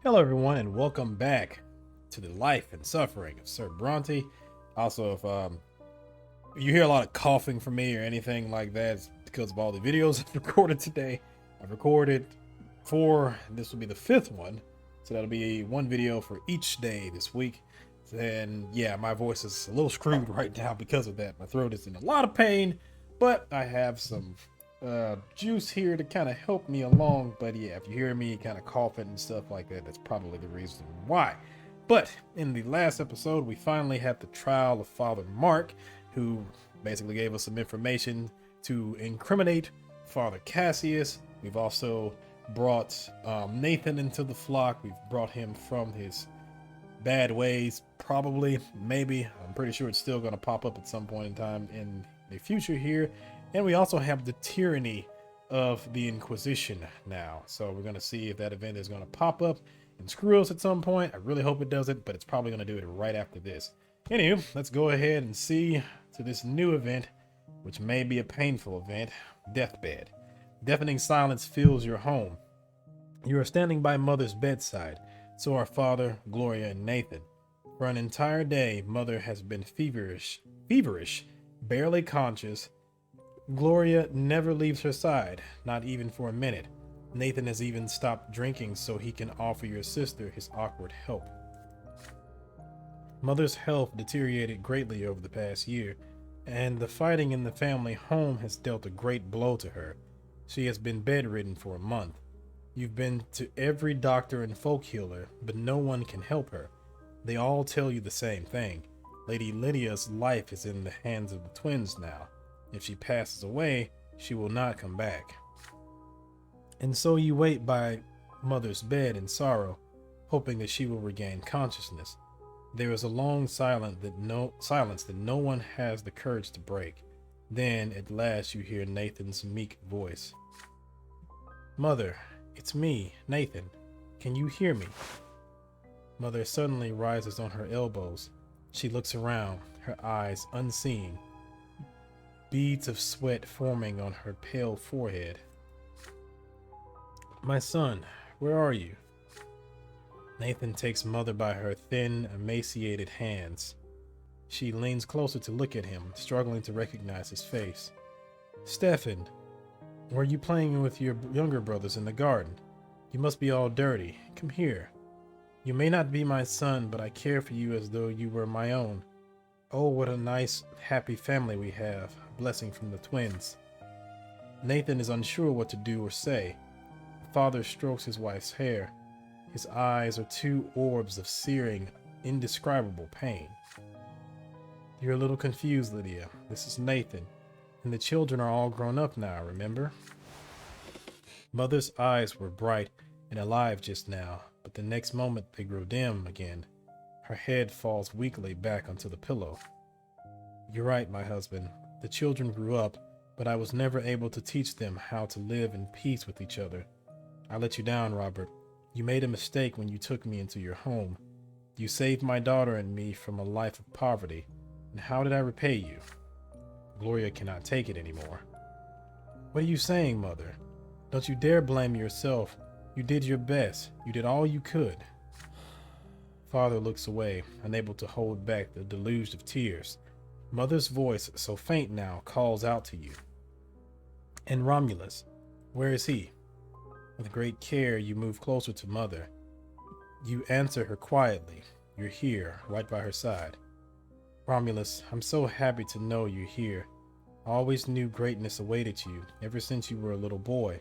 Hello, everyone, and welcome back to the life and suffering of Sir Brante. Also, if you hear a lot of coughing from me or anything like that, it's because of all the videos I've recorded today. I've recorded four, this will be the fifth one, so that'll be one video for each day this week. And yeah, my voice is a little screwed right now because of that. My throat is in a lot of pain, but I have some juice here to kind of help me along. But yeah, if you hear me kind of coughing and stuff like that, that's probably the reason why. But in the last episode, we finally had the trial of Father Mark, who basically gave us some information to incriminate Father Cassius. We've also brought Nathan into the flock. We've brought him from his bad ways, probably, maybe. I'm pretty sure it's still going to pop up at some point in time in the future here. And we also have the tyranny of the Inquisition now. So we're going to see if that event is going to pop up and screw us at some point. I really hope it doesn't, but it's probably going to do it right after this. Anywho, let's go ahead and see to this new event, which may be a painful event. Deathbed. Deafening silence fills your home. You are standing by Mother's bedside. So are Father, Gloria, and Nathan. For an entire day, Mother has been feverish, barely conscious. Gloria never leaves her side, not even for a minute. Nathan has even stopped drinking so he can offer your sister his awkward help. Mother's health deteriorated greatly over the past year, and the fighting in the family home has dealt a great blow to her. She has been bedridden for a month. You've been to every doctor and folk healer, but no one can help her. They all tell you the same thing. Lady Lydia's life is in the hands of the twins now. If she passes away, she will not come back. And so you wait by Mother's bed in sorrow, hoping that she will regain consciousness. There is a long silence that no one has the courage to break. Then, at last, you hear Nathan's meek voice. "Mother, it's me, Nathan. Can you hear me?" Mother suddenly rises on her elbows. She looks around, her eyes unseeing, beads of sweat forming on her pale forehead. "My son, where are you?" Nathan takes Mother by her thin, emaciated hands. She leans closer to look at him, struggling to recognize his face. "Stefan, were you playing with your younger brothers in the garden? You must be all dirty. Come here. You may not be my son, but I care for you as though you were my own. Oh, what a nice, happy family we have. A blessing from the twins." Nathan is unsure what to do or say. Father strokes his wife's hair. His eyes are two orbs of searing, indescribable pain. "You're a little confused, Lydia. This is Nathan, and the children are all grown up now, remember?" Mother's eyes were bright and alive just now, but the next moment they grow dim again. Her head falls weakly back onto the pillow. "You're right, my husband. The children grew up, but I was never able to teach them how to live in peace with each other. I let you down, Robert. You made a mistake when you took me into your home. You saved my daughter and me from a life of poverty. And how did I repay you? Gloria cannot take it anymore." "What are you saying, Mother? Don't you dare blame yourself. You did your best. You did all you could." Father looks away, unable to hold back the deluge of tears. Mother's voice, so faint now, calls out to you. "And Romulus, where is he?" With great care, you move closer to Mother. You answer her quietly. You're here, right by her side. "Romulus, I'm so happy to know you're here. I always knew greatness awaited you, ever since you were a little boy.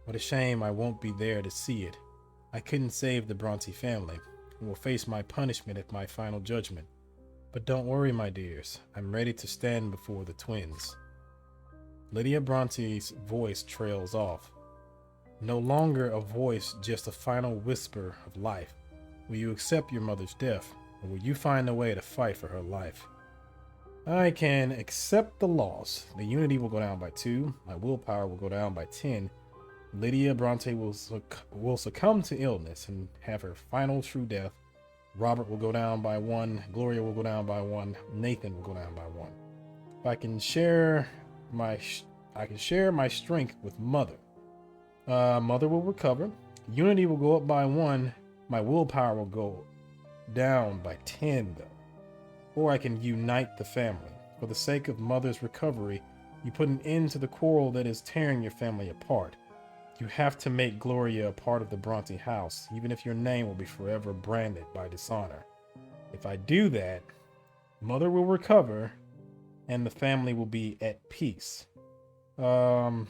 What a shame I won't be there to see it. I couldn't save the Brante family, and will face my punishment at my final judgment. But don't worry, my dears. I'm ready to stand before the twins." Lydia Bronte's voice trails off. No longer a voice, just a final whisper of life. Will you accept your mother's death, or will you find a way to fight for her life? "I can accept the loss. The unity will go down by 2. My willpower will go down by 10. Lydia Brante will succumb to illness and have her final true death. Robert will go down by 1. Gloria will go down by 1. Nathan will go down by 1. If I can share my strength with Mother. Mother will recover. Unity will go up by 1. My willpower will go down by 10, though. Or I can unite the family. For the sake of Mother's recovery, you put an end to the quarrel that is tearing your family apart. You have to make Gloria a part of the Brante house, even if your name will be forever branded by dishonor. If I do that, Mother will recover, and the family will be at peace. Unity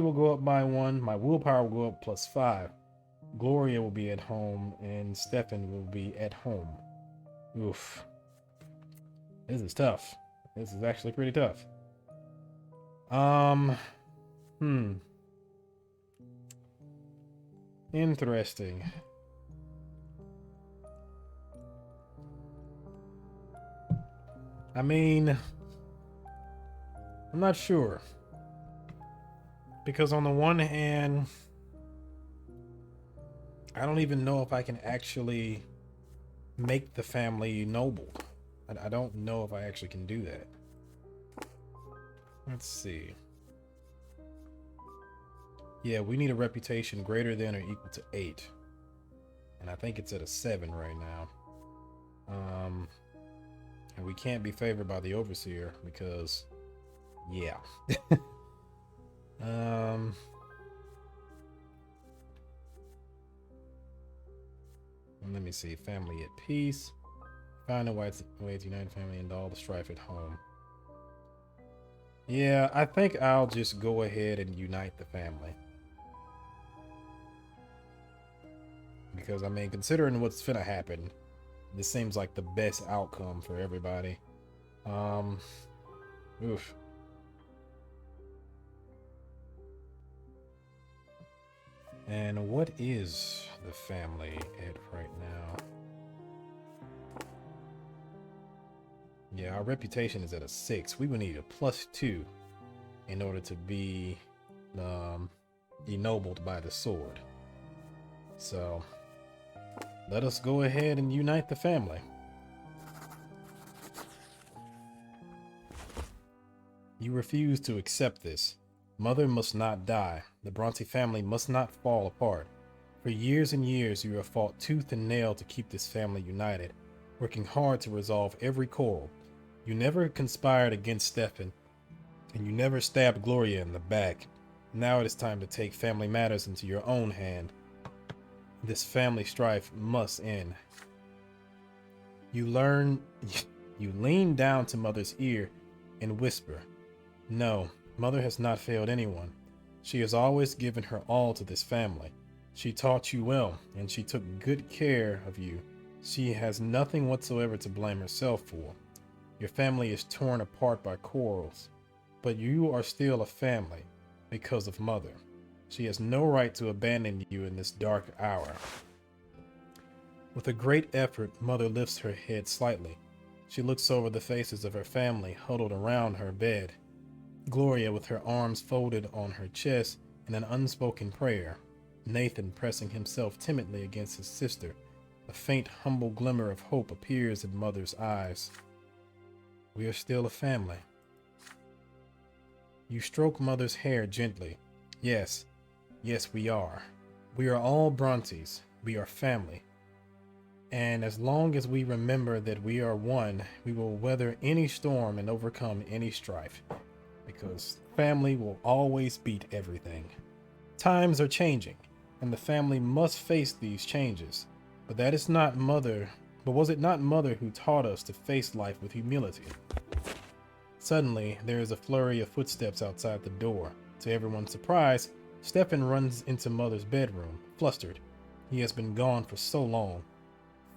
will go up by 1. My willpower will go up +5. Gloria will be at home, and Stefan will be at home. Oof. This is tough. This is actually pretty tough. Interesting. I mean, I'm not sure. Because on the one hand, I don't even know if I can actually make the family noble. I don't know if I actually can do that. Let's see. Yeah, we need a reputation greater than or equal to 8. And I think it's at a 7 right now. And we can't be favored by the overseer because, yeah. Let me see. Family at peace. Find a way to unite family and all the strife at home. Yeah, I think I'll just go ahead and unite the family. Because, I mean, considering what's finna happen, this seems like the best outcome for everybody. Oof. And what is the family at right now? Yeah, our reputation is at a 6. We would need a +2 in order to be ennobled by the sword. So let us go ahead and unite the family. You refuse to accept this. Mother must not die. The Brante family must not fall apart. For years and years, you have fought tooth and nail to keep this family united, working hard to resolve every quarrel. You never conspired against Stefan, and you never stabbed Gloria in the back. Now it is time to take family matters into your own hand. This family strife must end. You lean down to Mother's ear and whisper, "No, Mother has not failed anyone. She has always given her all to this family. She taught you well, and she took good care of you. She has nothing whatsoever to blame herself for. Your family is torn apart by quarrels, but you are still a family because of Mother. She has no right to abandon you in this dark hour." With a great effort, Mother lifts her head slightly. She looks over the faces of her family huddled around her bed. Gloria with her arms folded on her chest in an unspoken prayer. Nathan pressing himself timidly against his sister. A faint, humble glimmer of hope appears in Mother's eyes. We are still a family. You stroke Mother's hair gently. Yes, we are. We are all Brontes. We are family. And as long as we remember that we are one, we will weather any storm and overcome any strife. Because family will always beat everything. Times are changing, and the family must face these changes. But was it not Mother who taught us to face life with humility? Suddenly, there is a flurry of footsteps outside the door. To everyone's surprise, Stefan runs into Mother's bedroom, flustered. He has been gone for so long.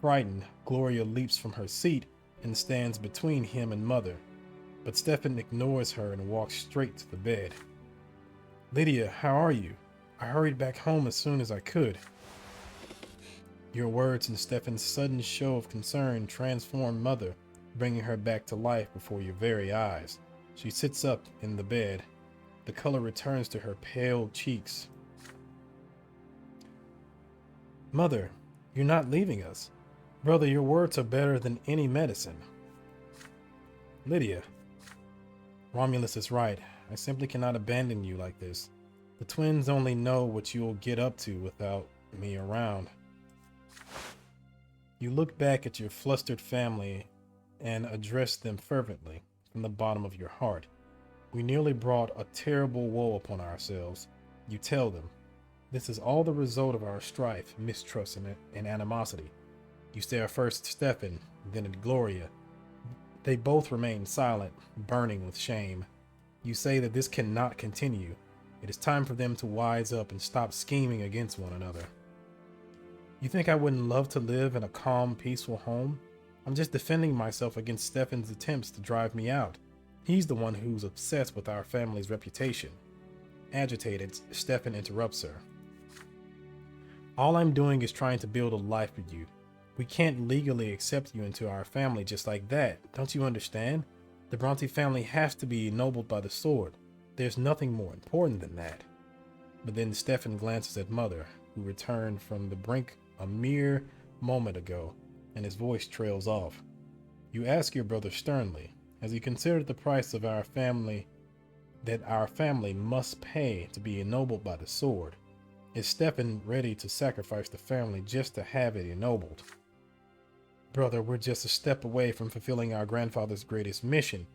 Frightened, Gloria leaps from her seat and stands between him and Mother. But Stefan ignores her and walks straight to the bed. "Lydia, how are you? I hurried back home as soon as I could." Your words and Stefan's sudden show of concern transform Mother, bringing her back to life before your very eyes. She sits up in the bed. The color returns to her pale cheeks. "Mother, you're not leaving us. Brother, your words are better than any medicine." "Lydia, Romulus is right. I simply cannot abandon you like this. The twins only know what you'll get up to without me around. You look back at your flustered family and address them fervently from the bottom of your heart. We nearly brought a terrible woe upon ourselves. You tell them, this is all the result of our strife, mistrust, and animosity. You stare first at Stefan, then at Gloria. They both remain silent, burning with shame. You say that this cannot continue. It is time for them to wise up and stop scheming against one another. You think I wouldn't love to live in a calm, peaceful home? I'm just defending myself against Stefan's attempts to drive me out. He's the one who's obsessed with our family's reputation. Agitated, Stefan interrupts her. All I'm doing is trying to build a life for you. We can't legally accept you into our family just like that. Don't you understand? The Brante family has to be ennobled by the sword. There's nothing more important than that. But then Stefan glances at Mother, who returned from the brink a mere moment ago, and his voice trails off. You ask your brother sternly, has he considered the price of our family that our family must pay to be ennobled by the sword? Is Stefan ready to sacrifice the family just to have it ennobled? Brother, we're just a step away from fulfilling our grandfather's greatest mission,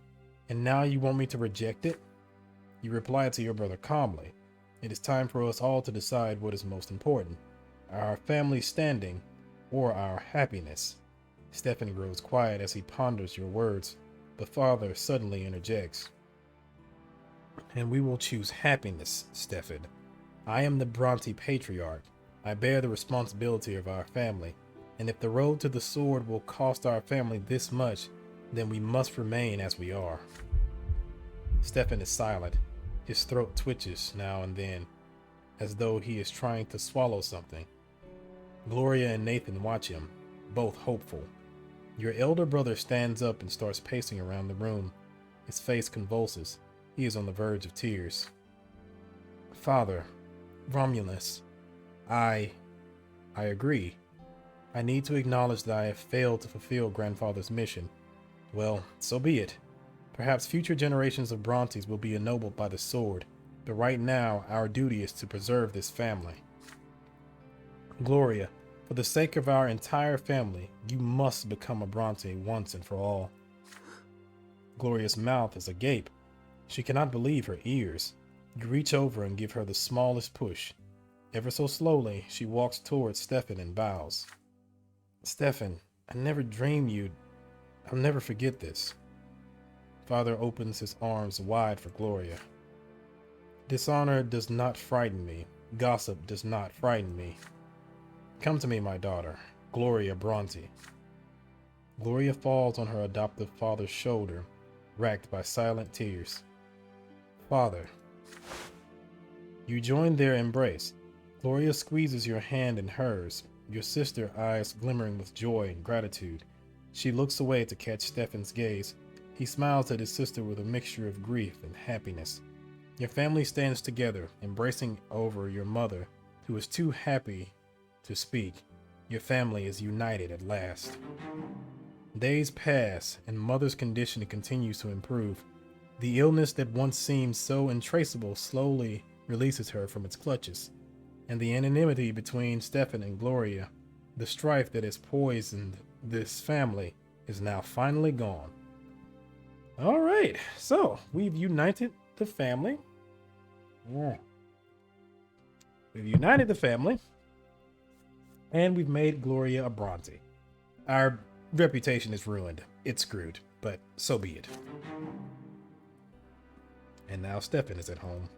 and now you want me to reject it? You reply to your brother calmly. It is time for us all to decide what is most important, our family's standing or our happiness. Stefan grows quiet as he ponders your words, but Father suddenly interjects. And we will choose happiness, Stefan. I am the Brante patriarch. I bear the responsibility of our family, and if the road to the sword will cost our family this much, then we must remain as we are. Stefan is silent. His throat twitches now and then, as though he is trying to swallow something. Gloria and Nathan watch him, both hopeful. Your elder brother stands up and starts pacing around the room. His face convulses. He is on the verge of tears. Father, Romulus, I agree. I need to acknowledge that I have failed to fulfill Grandfather's mission. Well, so be it. Perhaps future generations of Brontes will be ennobled by the sword, but right now our duty is to preserve this family. Gloria, for the sake of our entire family, you must become a Brante once and for all. Gloria's mouth is agape. She cannot believe her ears. You reach over and give her the smallest push. Ever so slowly, she walks towards Stefan and bows. Stefan, I never dreamed I'll never forget this. Father opens his arms wide for Gloria. Dishonor does not frighten me. Gossip does not frighten me. Come to me, my daughter, Gloria Brante. Gloria falls on her adoptive father's shoulder, racked by silent tears. Father. You join their embrace. Gloria squeezes your hand in hers, your sister eyes glimmering with joy and gratitude. She looks away to catch Stefan's gaze. He smiles at his sister with a mixture of grief and happiness. Your family stands together, embracing over your mother, who is too happy to speak. Your family is united at last. Days pass, and Mother's condition continues to improve. The illness that once seemed so untraceable slowly releases her from its clutches, and the anonymity between Stefan and Gloria, the strife that has poisoned this family, is now finally gone. All right, so we've united the family. We've united the family, and we've made Gloria a Brante. Our reputation is ruined. It's screwed, but so be it. And now Stefan is at home.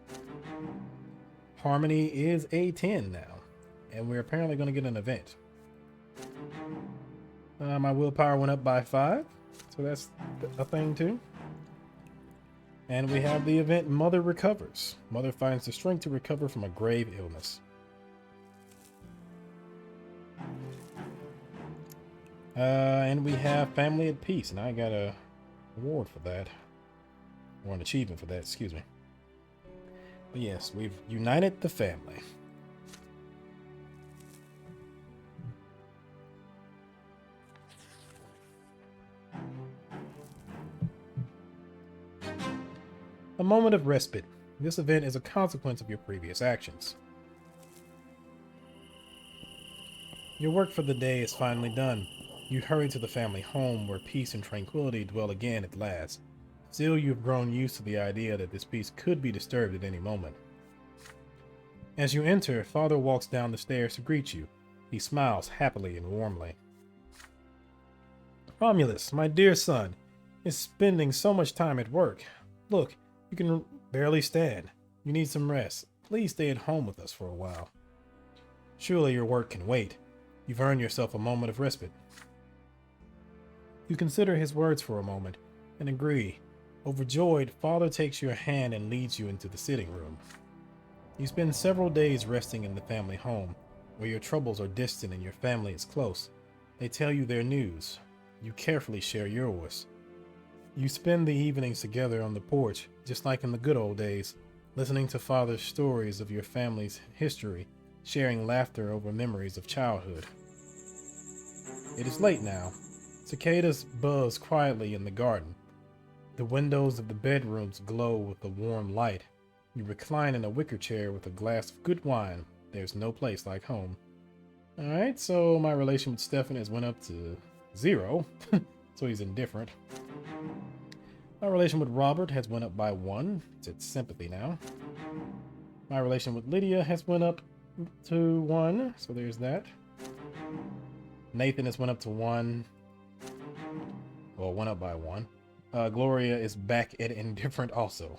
Harmony is a 10 now, and we're apparently going to get an event. My willpower went up by 5, so that's a thing too. And we have the event Mother Recovers. Mother finds the strength to recover from a grave illness. And we have Family at Peace, and I got a award for that. Or an achievement for that, excuse me. But yes, we've united the family. A moment of respite. This event is a consequence of your previous actions. Your work for the day is finally done. You hurry to the family home where peace and tranquility dwell again at last. Still, you've grown used to the idea that this peace could be disturbed at any moment. As you enter, Father walks down the stairs to greet you. He smiles happily and warmly. Romulus, my dear son, is spending so much time at work. Look, you can barely stand. You need some rest. Please stay at home with us for a while. Surely your work can wait. You've earned yourself a moment of respite. You consider his words for a moment and agree. Overjoyed, Father takes your hand and leads you into the sitting room. You spend several days resting in the family home, where your troubles are distant and your family is close. They tell you their news. You carefully share yours. You spend the evenings together on the porch, just like in the good old days, listening to Father's stories of your family's history, sharing laughter over memories of childhood. It is late now. Cicadas buzz quietly in the garden. The windows of the bedrooms glow with a warm light. You recline in a wicker chair with a glass of good wine. There's no place like home. Alright, so my relation with Stefan has went up to 0, so he's indifferent. My relation with Robert has went up by 1. It's at sympathy now. My relation with Lydia has went up to 1, so there's that. Nathan has went up to 1. Well, went up by 1. Gloria is back at indifferent also.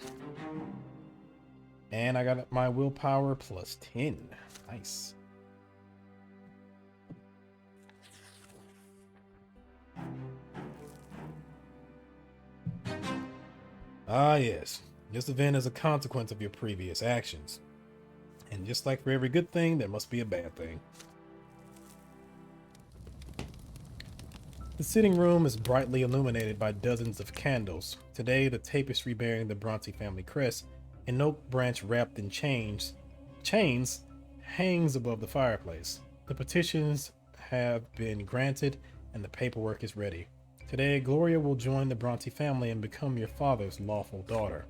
And I got my willpower plus 10. Nice. Ah, yes. This event is a consequence of your previous actions. And just like for every good thing, there must be a bad thing. The sitting room is brightly illuminated by dozens of candles. Today, the tapestry bearing the Brante family crest, an oak branch wrapped in chains hangs above the fireplace. The petitions have been granted and the paperwork is ready. Today, Gloria will join the Brante family and become your father's lawful daughter.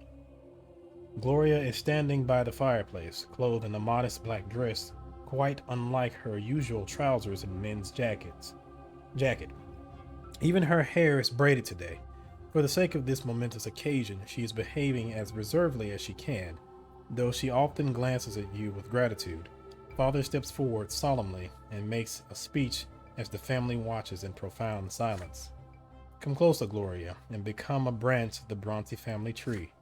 Gloria is standing by the fireplace, clothed in a modest black dress, quite unlike her usual trousers and men's jacket. Even her hair is braided today. For the sake of this momentous occasion, she is behaving as reservedly as she can, though she often glances at you with gratitude. Father steps forward solemnly and makes a speech as the family watches in profound silence. Come closer, Gloria, and become a branch of the Brante family tree.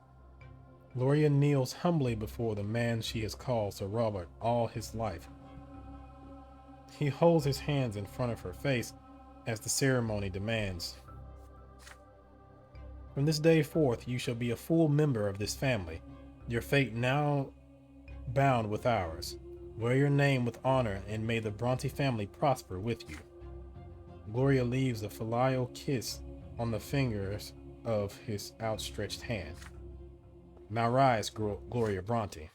Gloria kneels humbly before the man she has called Sir Robert all his life. He holds his hands in front of her face as the ceremony demands. From this day forth, you shall be a full member of this family, your fate now bound with ours. Wear your name with honor, and may the Brante family prosper with you. Gloria leaves a filial kiss on the fingers of his outstretched hand. Now rise, Gloria Brante.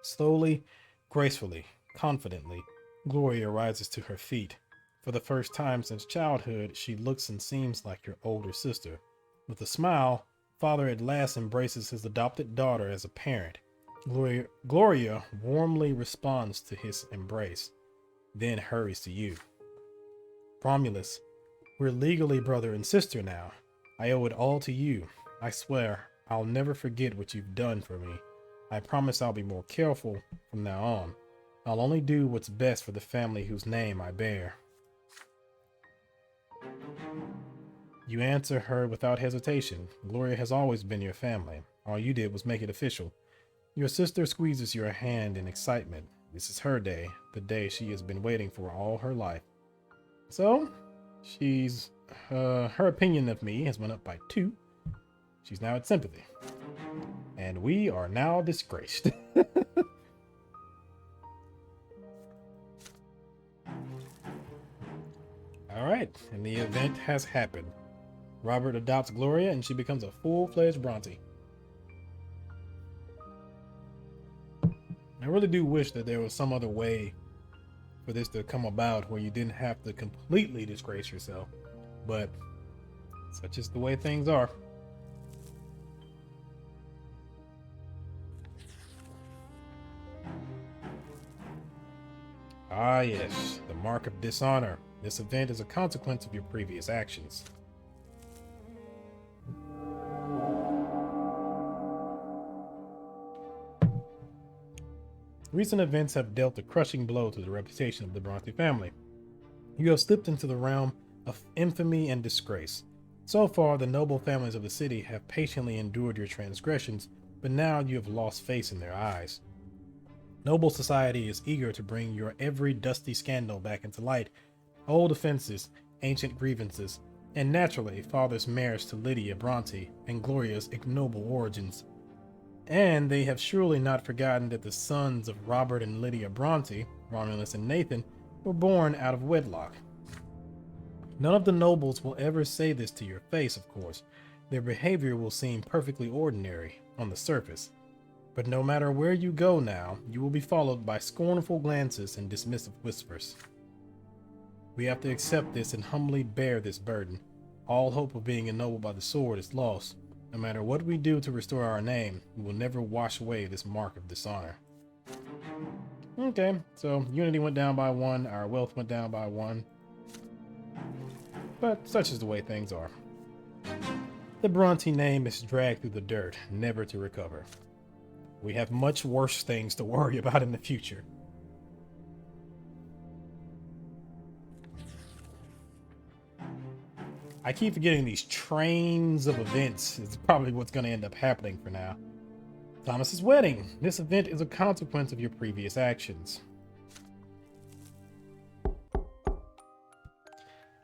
Slowly, gracefully, confidently, Gloria rises to her feet. For the first time since childhood, she looks and seems like your older sister. With a smile, Father at last embraces his adopted daughter as a parent. Gloria warmly responds to his embrace, then hurries to you. Romulus, we're legally brother and sister now. I owe it all to you. I swear I'll never forget what you've done for me. I promise I'll be more careful from now on. I'll only do what's best for the family whose name I bear. You answer her without hesitation. Gloria has always been your family. All you did was make it official. Your sister squeezes your hand in excitement. This is her day, the day she has been waiting for all her life. So, her opinion of me has went up by 2. She's now at sympathy. And we are now disgraced. Alright, and the event has happened. Robert adopts Gloria and she becomes a full-fledged Brante. I really do wish that there was some other way for this to come about where you didn't have to completely disgrace yourself. But such is the way things are. Ah, yes, the mark of dishonor. This event is a consequence of your previous actions. Recent events have dealt a crushing blow to the reputation of the Brante family. You have slipped into the realm of infamy and disgrace. So far, the noble families of the city have patiently endured your transgressions, but now you have lost face in their eyes. Noble society is eager to bring your every dusty scandal back into light, old offenses, ancient grievances, and naturally father's marriage to Lydia Brante and Gloria's ignoble origins. And they have surely not forgotten that the sons of Robert and Lydia Brante, Romulus and Nathan, were born out of wedlock. None of the nobles will ever say this to your face, of course. Their behavior will seem perfectly ordinary on the surface. But no matter where you go now, you will be followed by scornful glances and dismissive whispers. We have to accept this and humbly bear this burden. All hope of being ennobled by the sword is lost. No matter what we do to restore our name, we will never wash away this mark of dishonor. Okay, so unity went down by 1, our wealth went down by 1. But such is the way things are. The Brante name is dragged through the dirt, never to recover. We have much worse things to worry about in the future. I keep forgetting these trains of events is probably what's going to end up happening for now. Thomas's wedding. This event is a consequence of your previous actions.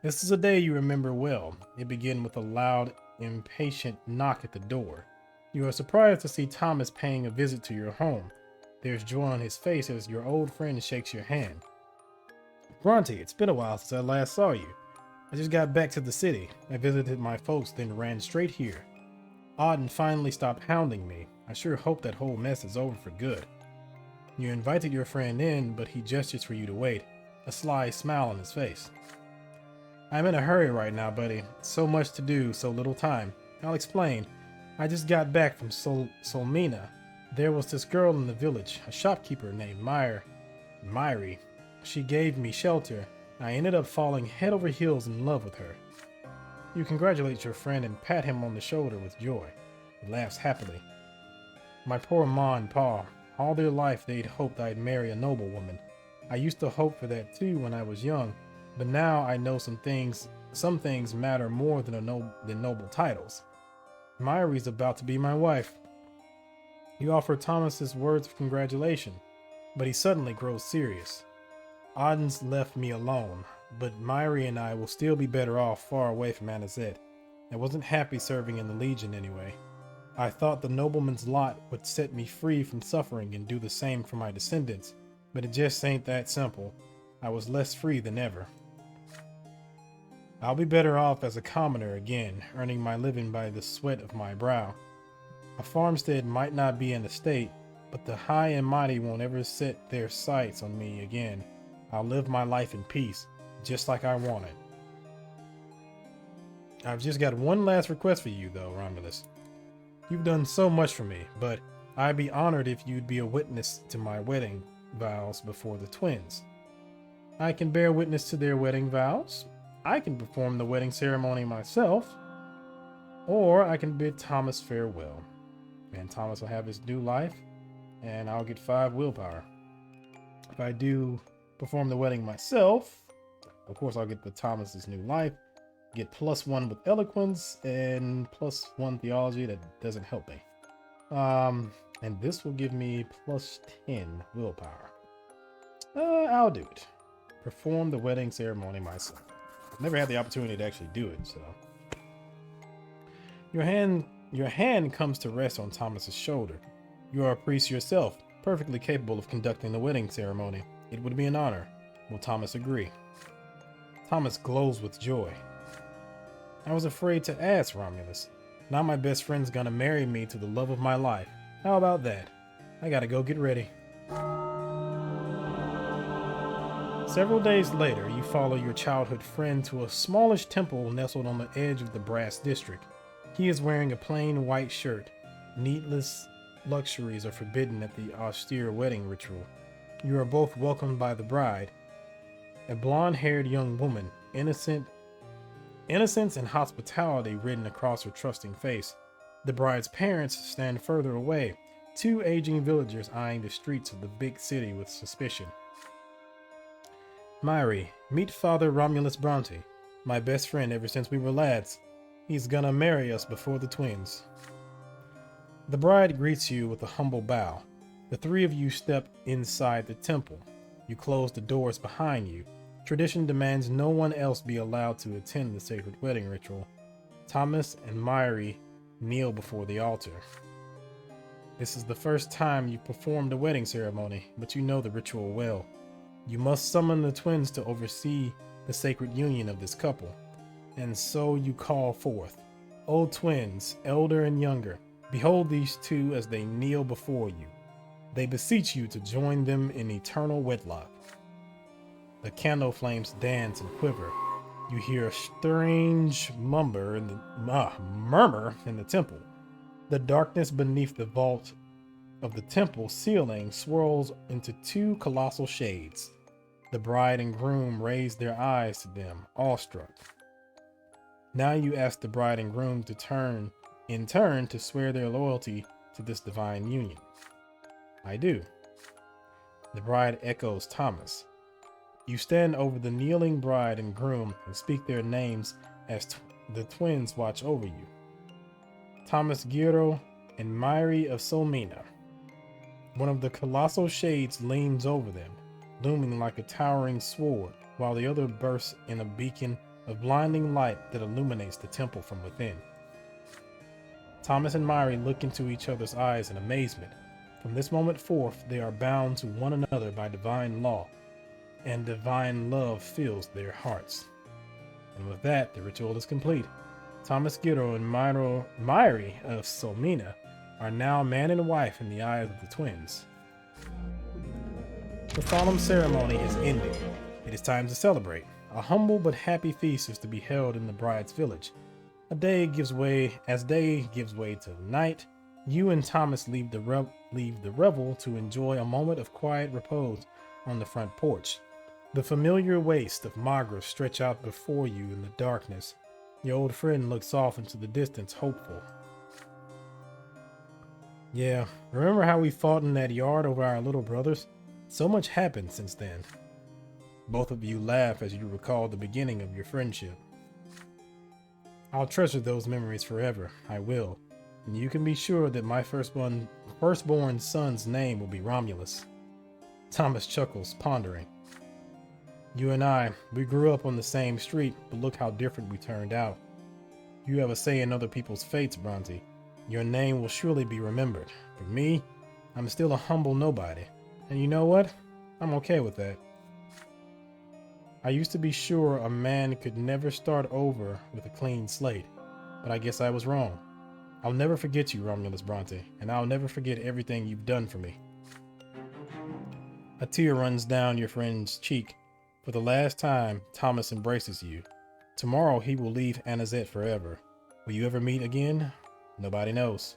This is a day you remember well. It began with a loud, impatient knock at the door. You are surprised to see Thomas paying a visit to your home. There's joy on his face as your old friend shakes your hand. Brante, it's been a while since I last saw you. I just got back to the city. I visited my folks, then ran straight here. Auden finally stopped hounding me. I sure hope that whole mess is over for good. You invited your friend in, but he gestures for you to wait, a sly smile on his face. I'm in a hurry right now, buddy. So much to do, so little time. I'll explain. I just got back from Solmina. There was this girl in the village, a shopkeeper named Myri. She gave me shelter. I ended up falling head over heels in love with her. You congratulate your friend and pat him on the shoulder with joy. He laughs happily. My poor ma and pa, all their life they'd hoped I'd marry a noble woman. I used to hope for that too when I was young, but now I know some things matter more than noble titles. Myri's about to be my wife. You offer Thomas's words of congratulation, but he suddenly grows serious. Auden's left me alone, but Myri and I will still be better off far away from Anazet. I wasn't happy serving in the Legion anyway. I thought the nobleman's lot would set me free from suffering and do the same for my descendants, but it just ain't that simple. I was less free than ever. I'll be better off as a commoner again, earning my living by the sweat of my brow. A farmstead might not be an estate, but the high and mighty won't ever set their sights on me again. I'll live my life in peace, just like I want it. I've just got one last request for you, though, Romulus. You've done so much for me, but I'd be honored if you'd be a witness to my wedding vows before the twins. I can bear witness to their wedding vows. I can perform the wedding ceremony myself, or I can bid Thomas farewell. And Thomas will have his new life, and I'll get 5 willpower. If I do perform the wedding myself, of course I'll get the Thomas's new life, get +1 with eloquence, and +1 theology. That doesn't help me. And this will give me +10 willpower. I'll do it. Perform the wedding ceremony myself. I've never had the opportunity to actually do it, so. Your hand comes to rest on Thomas's shoulder. You are a priest yourself, perfectly capable of conducting the wedding ceremony. It would be an honor. Will Thomas agree? Thomas glows with joy. I was afraid to ask, Romulus. Now my best friend's gonna marry me to the love of my life. How about that? I gotta go get ready. Several days later, you follow your childhood friend to a smallish temple nestled on the edge of the Brass District. He is wearing a plain white shirt. Needless luxuries are forbidden at the austere wedding ritual. You are both welcomed by the bride. A blonde-haired young woman, innocence and hospitality written across her trusting face. The bride's parents stand further away, two aging villagers eyeing the streets of the big city with suspicion. Myri, meet Father Romulus Brante, my best friend ever since we were lads. He's gonna marry us before the twins. The bride greets you with a humble bow. The three of you step inside the temple. You close the doors behind you. Tradition demands no one else be allowed to attend the sacred wedding ritual. Thomas and Myri kneel before the altar. This is the first time you've performed a wedding ceremony, but you know the ritual well. You must summon the twins to oversee the sacred union of this couple. And so you call forth, O twins, elder and younger, behold these two as they kneel before you. They beseech you to join them in eternal wedlock. The candle flames dance and quiver. You hear a strange murmur in the temple. The darkness beneath the vault of the temple ceiling swirls into two colossal shades. The bride and groom raise their eyes to them, awestruck. Now you ask the bride and groom in turn to swear their loyalty to this divine union. I do. The bride echoes Thomas. You stand over the kneeling bride and groom and speak their names as the twins watch over you. Thomas Giro and Myri of Solmina. One of the colossal shades leans over them, looming like a towering sword, while the other bursts in a beacon of blinding light that illuminates the temple from within. Thomas and Myri look into each other's eyes in amazement. From this moment forth, they are bound to one another by divine law, and divine love fills their hearts. And with that, the ritual is complete. Thomas Giro and Myri of Solmina are now man and wife in the eyes of the twins. The solemn ceremony has ended. It is time to celebrate. A humble but happy feast is to be held in the bride's village. As day gives way to night, you and Thomas leave the revel to enjoy a moment of quiet repose on the front porch. The familiar waste of Magra stretch out before you in the darkness. Your old friend looks off into the distance, hopeful. Yeah, remember how we fought in that yard over our little brothers? So much happened since then. Both of you laugh as you recall the beginning of your friendship. I'll treasure those memories forever, I will. And you can be sure that my firstborn son's name will be Romulus. Thomas chuckles, pondering. You and we grew up on the same street, but look how different we turned out. You have a say in other people's fates, Brante. Your name will surely be remembered. For me, I'm still a humble nobody. And you know what? I'm okay with that. I used to be sure a man could never start over with a clean slate, but I guess I was wrong. I'll never forget you, Romulus Brante, and I'll never forget everything you've done for me. A tear runs down your friend's cheek. For the last time, Thomas embraces you. Tomorrow he will leave Anazet forever. Will you ever meet again? Nobody knows.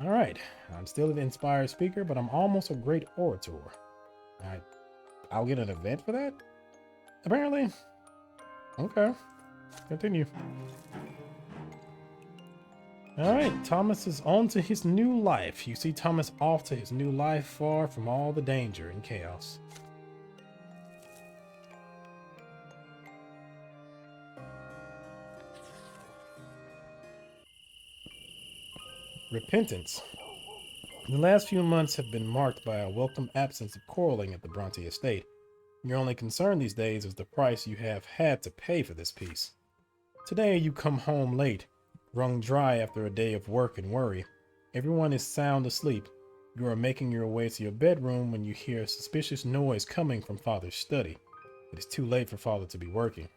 All right, I'm still an inspired speaker, but I'm almost a great orator. I'll get an event for that? Apparently. Okay, continue. All right, Thomas is on to his new life. You see Thomas off to his new life, far from all the danger and chaos. Repentance. The last few months have been marked by a welcome absence of quarreling at the Brante estate. Your only concern these days is the price you have had to pay for this peace. Today you come home late, wrung dry after a day of work and worry. Everyone is sound asleep. You are making your way to your bedroom when you hear a suspicious noise coming from Father's study. It is too late for Father to be working.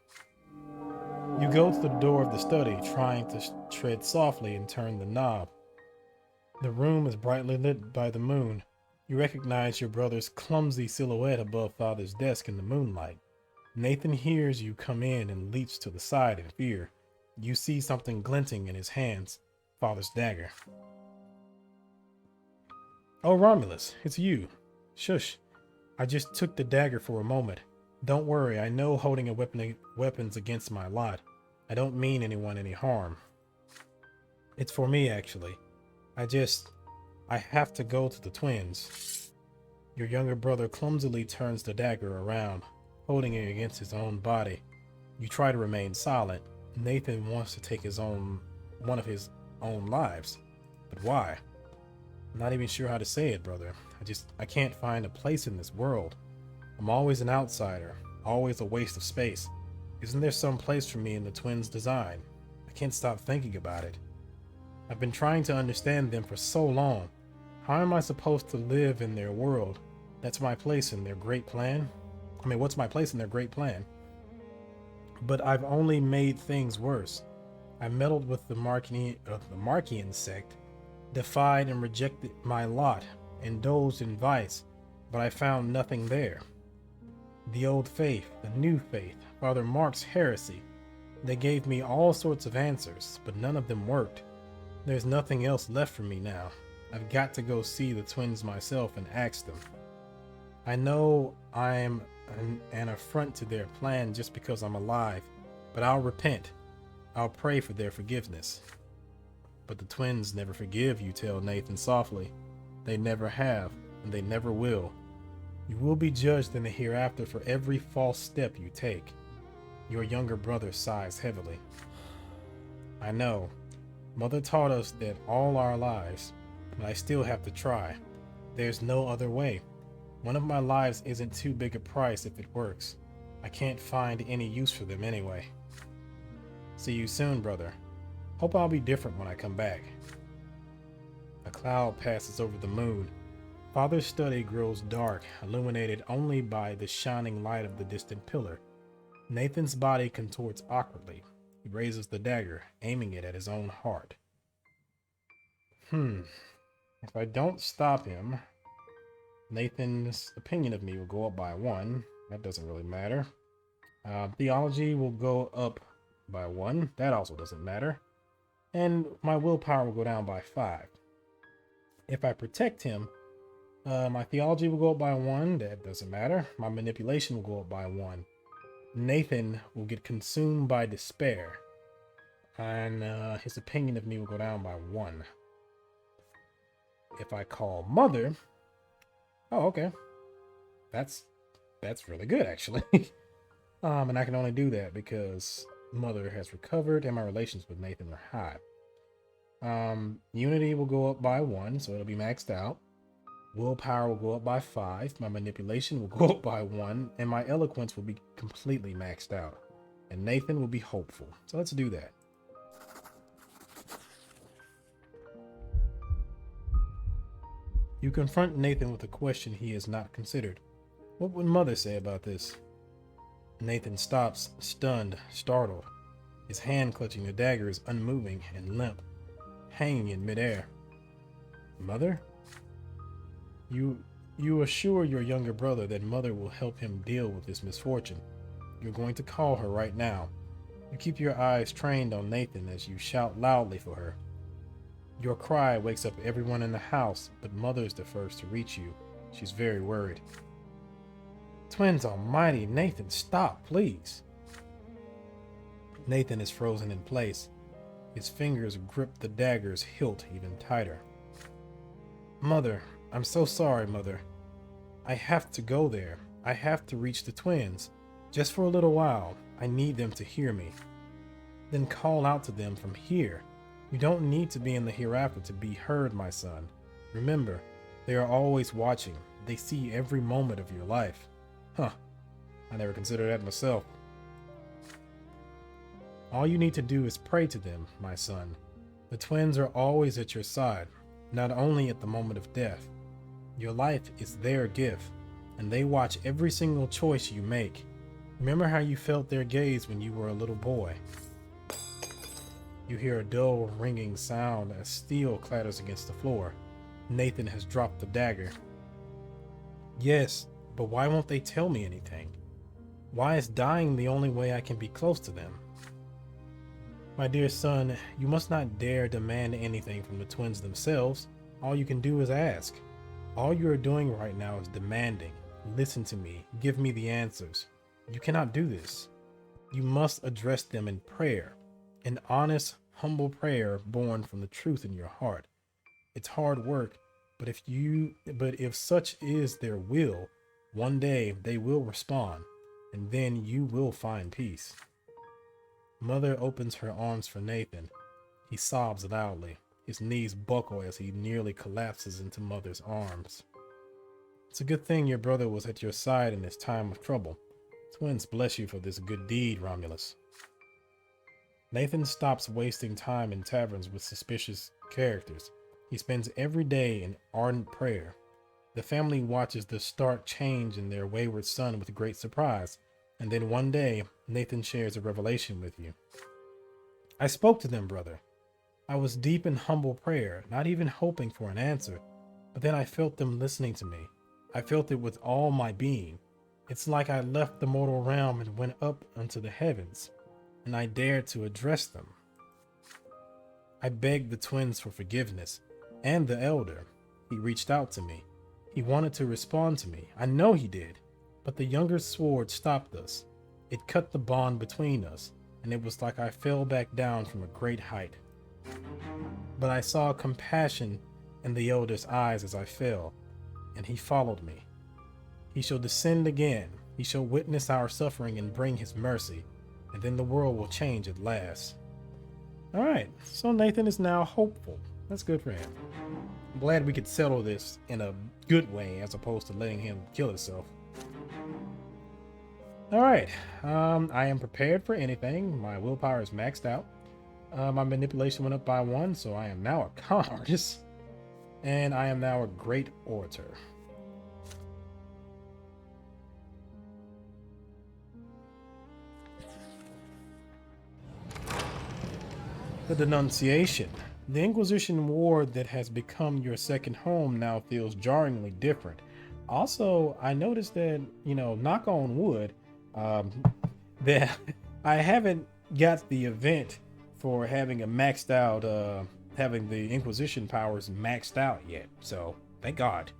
You go to the door of the study, trying to tread softly and turn the knob. The room is brightly lit by the moon. You recognize your brother's clumsy silhouette above Father's desk in the moonlight. Nathan hears you come in and leaps to the side in fear. You see something glinting in his hands, Father's dagger. Oh, Romulus, it's you. Shush. I just took the dagger for a moment. Don't worry, I know holding weapons against my lot. I don't mean anyone any harm. It's for me, actually. I have to go to the twins. Your younger brother clumsily turns the dagger around, holding it against his own body. You try to remain silent. Nathan wants to take one of his own lives. But why? I'm not even sure how to say it, brother. I can't find a place in this world. I'm always an outsider, always a waste of space. Isn't there some place for me in the twins' design? I can't stop thinking about it. I've been trying to understand them for so long. How am I supposed to live in their world? That's my place in their great plan? What's my place in their great plan? But I've only made things worse. I meddled with the Markian sect, defied and rejected my lot, indulged in vice, but I found nothing there. The old faith, the new faith, Father Mark's heresy. They gave me all sorts of answers, but none of them worked. There's nothing else left for me now. I've got to go see the twins myself and ask them. I know I'm an affront to their plan just because I'm alive, but I'll repent. I'll pray for their forgiveness. But the twins never forgive, you tell Nathan softly. They never have, and they never will. You will be judged in the hereafter for every false step you take. Your younger brother sighs heavily. I know. Mother taught us that all our lives, but I still have to try. There's no other way. One of my lives isn't too big a price if it works. I can't find any use for them anyway. See you soon, brother. Hope I'll be different when I come back. A cloud passes over the moon. Father's study grows dark, illuminated only by the shining light of the distant pillar. Nathan's body contorts awkwardly. He raises the dagger, aiming it at his own heart. If I don't stop him, Nathan's opinion of me will go up by 1. That doesn't really matter. Theology will go up by 1. That also doesn't matter. And my willpower will go down by 5. If I protect him, my theology will go up by 1. That doesn't matter. My manipulation will go up by 1. Nathan will get consumed by despair. And his opinion of me will go down by 1. If I call Mother... Oh, okay. That's really good, actually. And I can only do that because Mother has recovered and my relations with Nathan are high. Unity will go up by 1, so it'll be maxed out. Willpower will go up by 5. My manipulation will go up by 1, and my eloquence will be completely maxed out. And Nathan will be hopeful. So let's do that. You confront Nathan with a question he has not considered. What would Mother say about this? Nathan stops, stunned, startled. His hand clutching the dagger is unmoving and limp, hanging in midair. Mother? You assure your younger brother that Mother will help him deal with his misfortune. You're going to call her right now. You keep your eyes trained on Nathan as you shout loudly for her. Your cry wakes up everyone in the house, but Mother's the first to reach you. She's very worried. Twins almighty, Nathan, stop, please. Nathan is frozen in place. His fingers grip the dagger's hilt even tighter. Mother, I'm so sorry, Mother. I have to go there. I have to reach the twins. Just for a little while. I need them to hear me. Then call out to them from here. You don't need to be in the hereafter to be heard, my son. Remember, they are always watching. They see every moment of your life. Huh. I never considered that myself. All you need to do is pray to them, my son. The twins are always at your side, not only at the moment of death. Your life is their gift, and they watch every single choice you make. Remember how you felt their gaze when you were a little boy. You hear a dull, ringing sound as steel clatters against the floor. Nathan has dropped the dagger. Yes, but why won't they tell me anything? Why is dying the only way I can be close to them? My dear son, you must not dare demand anything from the twins themselves. All you can do is ask. All you are doing right now is demanding. Listen to me. Give me the answers. You cannot do this. You must address them in prayer, an honest, humble prayer born from the truth in your heart. It's hard work, but if such is their will, one day they will respond, and then you will find peace. Mother opens her arms for Nathan. He sobs loudly. His knees buckle as he nearly collapses into Mother's arms. It's a good thing your brother was at your side in this time of trouble. Twins bless you for this good deed, Romulus. Nathan stops wasting time in taverns with suspicious characters. He spends every day in ardent prayer. The family watches the stark change in their wayward son with great surprise, and then one day, Nathan shares a revelation with you. I spoke to them, brother. I was deep in humble prayer, not even hoping for an answer, but then I felt them listening to me. I felt it with all my being. It's like I left the mortal realm and went up unto the heavens, and I dared to address them. I begged the twins for forgiveness, and the elder. He reached out to me. He wanted to respond to me. I know he did, but the younger sword stopped us. It cut the bond between us, and it was like I fell back down from a great height. But I saw compassion in the elder's eyes as I fell, and he followed me. He shall descend again. He shall witness our suffering and bring his mercy, and then the world will change at last. All right, so Nathan is now hopeful. That's good for him. I'm glad we could settle this in a good way as opposed to letting him kill himself. All right, I am prepared for anything. My willpower is maxed out. My manipulation went up by 1, so I am now a con artist. And I am now a great orator. The denunciation. The Inquisition ward that has become your second home now feels jarringly different. Also, I noticed that, knock on wood, that I haven't got the event for having a maxed out, having the Inquisition powers maxed out yet. So, thank God.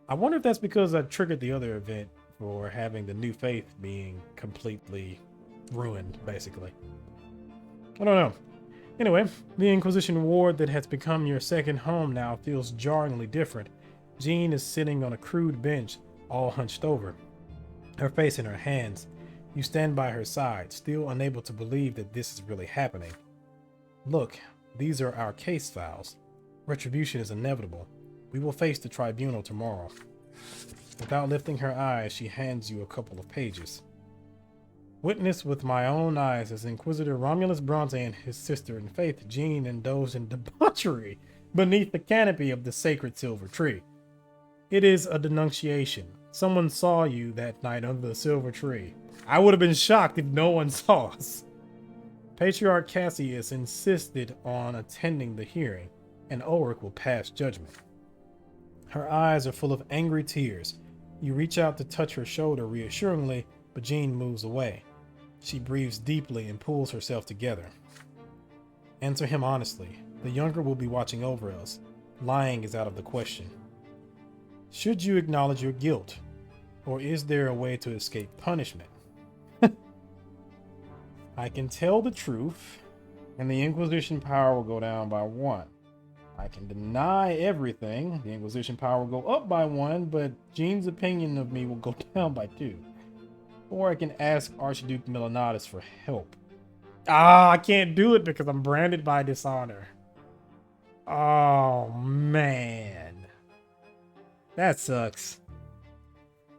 I wonder if that's because I triggered the other event for having the new faith being completely ruined, basically. I don't know. Anyway, the Inquisition ward that has become your second home now feels jarringly different. Jean is sitting on a crude bench, all hunched over, her face in her hands. You stand by her side, still unable to believe that this is really happening. Look, these are our case files. Retribution is inevitable. We will face the tribunal tomorrow. Without lifting her eyes, she hands you a couple of pages. Witnessed with my own eyes as Inquisitor Romulus Brante and his sister in faith, Jean, indulged in debauchery beneath the canopy of the sacred silver tree. It is a denunciation. Someone saw you that night under the silver tree. I would have been shocked if no one saw us. Patriarch Cassius insisted on attending the hearing, and Ulrich will pass judgment. Her eyes are full of angry tears. You reach out to touch her shoulder reassuringly, but Jean moves away. She breathes deeply and pulls herself together. Answer him honestly. The younger will be watching over us. Lying is out of the question. Should you acknowledge your guilt, or is there a way to escape punishment? I can tell the truth, and the Inquisition power will go down by 1. I can deny everything. The Inquisition power will go up by 1, but Jean's opinion of me will go down by 2. Or I can ask Archduke Milanatus for help. I can't do it because I'm branded by dishonor. Oh, man. That sucks.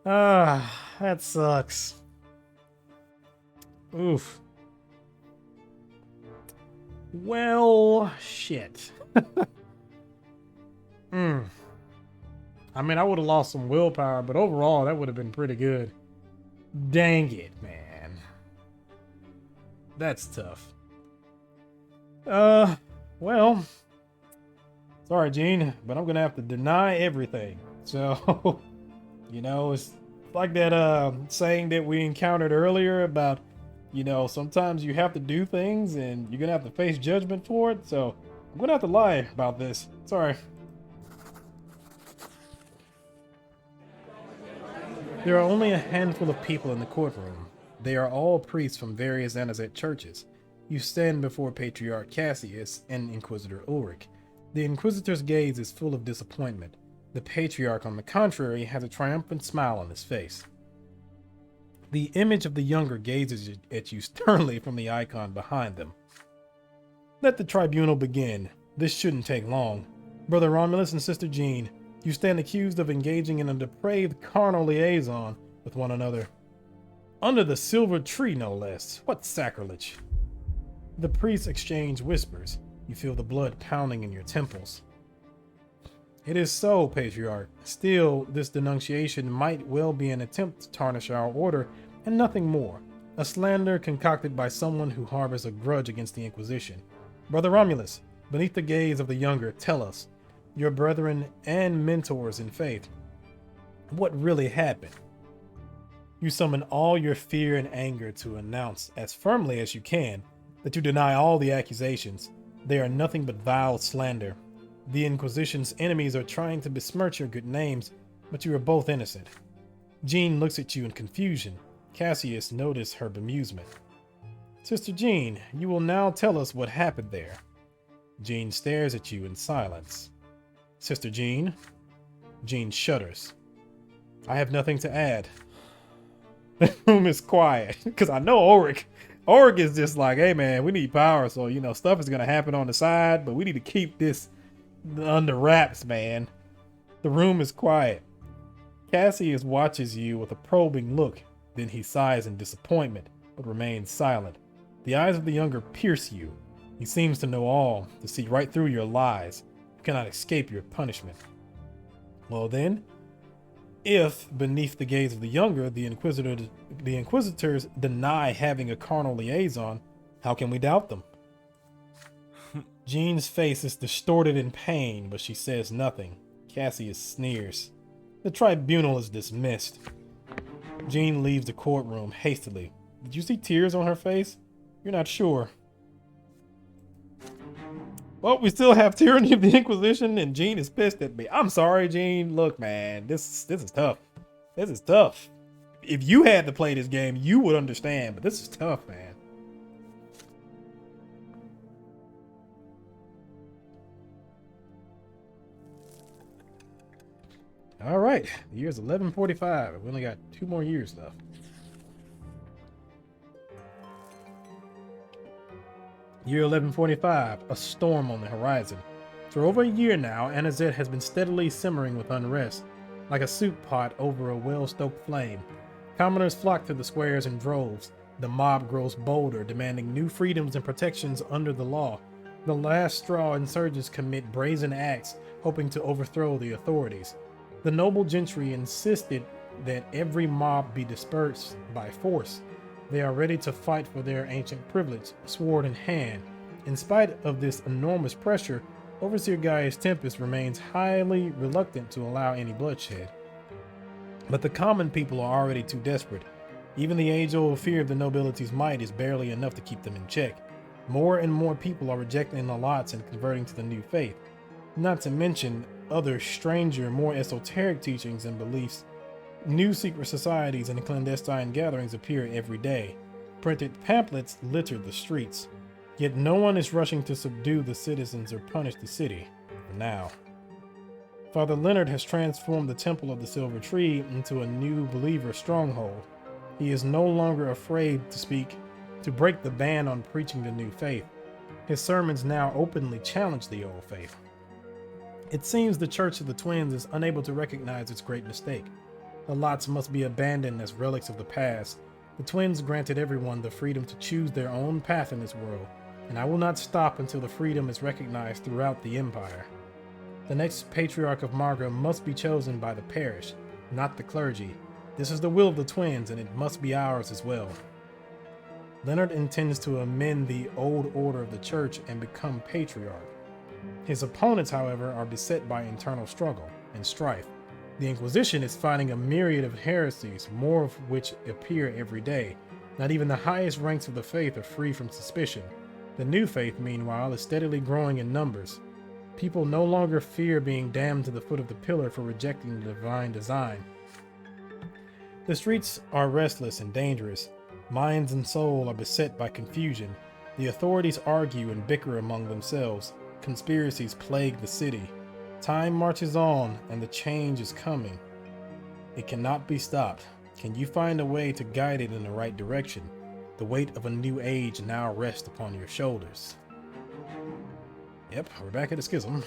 That sucks. Oof. Well, shit. I mean, I would have lost some willpower, but overall, that would have been pretty good. Dang it, man. That's tough. Well, sorry, Jean, but I'm gonna have to deny everything. So, it's like that saying that we encountered earlier about, sometimes you have to do things and you're gonna have to face judgment for it. So, I'm gonna have to lie about this. Sorry. There are only a handful of people in the courtroom. They are all priests from various Anazet churches. You stand before Patriarch Cassius and Inquisitor Ulrich. The Inquisitor's gaze is full of disappointment. The Patriarch, on the contrary, has a triumphant smile on his face. The image of the younger gazes at you sternly from the icon behind them. Let the tribunal begin. This shouldn't take long. Brother Romulus and Sister Jean, you stand accused of engaging in a depraved carnal liaison with one another. Under the silver tree, no less. What sacrilege! The priests exchange whispers. You feel the blood pounding in your temples. It is so, Patriarch. Still, this denunciation might well be an attempt to tarnish our order and nothing more. A slander concocted by someone who harbors a grudge against the Inquisition. Brother Romulus, beneath the gaze of the younger, tell us, your brethren and mentors in faith, what really happened? You summon all your fear and anger to announce as firmly as you can that you deny all the accusations. They are nothing but vile slander. The Inquisition's enemies are trying to besmirch your good names, but you are both innocent. Jean looks at you in confusion. Cassius noticed her bemusement. Sister Jean, you will now tell us what happened there. Jean stares at you in silence. Sister Jean? Jean shudders. I have nothing to add. The room is quiet, because I know Ulrich is just like, hey man, we need power, so stuff is going to happen on the side, but we need to keep this under wraps, man. The room is quiet. Cassius watches you with a probing look, then he sighs in disappointment, but remains silent. The eyes of the younger pierce you. He seems to know all, to see right through your lies. You cannot escape your punishment. Well then, if, beneath the gaze of the younger, the Inquisitors deny having a carnal liaison, how can we doubt them? Jean's face is distorted in pain, but she says nothing. Cassius sneers. The tribunal is dismissed. Jean leaves the courtroom hastily. Did you see tears on her face? You're not sure. Well, we still have tyranny of the Inquisition, and Jean is pissed at me. I'm sorry, Jean. Look, man, this is tough. This is tough. If you had to play this game, you would understand, but this is tough, man. All right, the year's 1145. We only got 2 more years left. Year 1145, a storm on the horizon. For over a year now, Anazet has been steadily simmering with unrest, like a soup pot over a well-stoked flame. Commoners flock to the squares in droves. The mob grows bolder, demanding new freedoms and protections under the law. The last straw insurgents commit brazen acts, hoping to overthrow the authorities. The noble gentry insisted that every mob be dispersed by force. They are ready to fight for their ancient privilege, sword in hand. In spite of this enormous pressure, Overseer Gaius Tempest remains highly reluctant to allow any bloodshed. But the common people are already too desperate. Even the age-old fear of the nobility's might is barely enough to keep them in check. More and more people are rejecting the lots and converting to the new faith. Not to mention other stranger, more esoteric teachings and beliefs. New secret societies and clandestine gatherings appear every day. Printed pamphlets litter the streets. Yet no one is rushing to subdue the citizens or punish the city. For now. Father Leonard has transformed the Temple of the Silver Tree into a new believer stronghold. He is no longer afraid to break the ban on preaching the new faith. His sermons now openly challenge the old faith. It seems the Church of the Twins is unable to recognize its great mistake. The lots must be abandoned as relics of the past. The Twins granted everyone the freedom to choose their own path in this world, and I will not stop until the freedom is recognized throughout the Empire. The next Patriarch of Marga must be chosen by the parish, not the clergy. This is the will of the Twins, and it must be ours as well. Leonard intends to amend the old order of the Church and become Patriarch. His opponents, however, are beset by internal struggle and strife. The Inquisition is fighting a myriad of heresies, more of which appear every day. Not even the highest ranks of the faith are free from suspicion. The new faith, meanwhile, is steadily growing in numbers. People no longer fear being damned to the foot of the pillar for rejecting the divine design. The streets are restless and dangerous. Minds and soul are beset by confusion. The authorities argue and bicker among themselves. Conspiracies plague the city. Time marches on, and the change is coming. It cannot be stopped. Can you find a way to guide it in the right direction? The weight of a new age now rests upon your shoulders. Yep, we're back at the schism.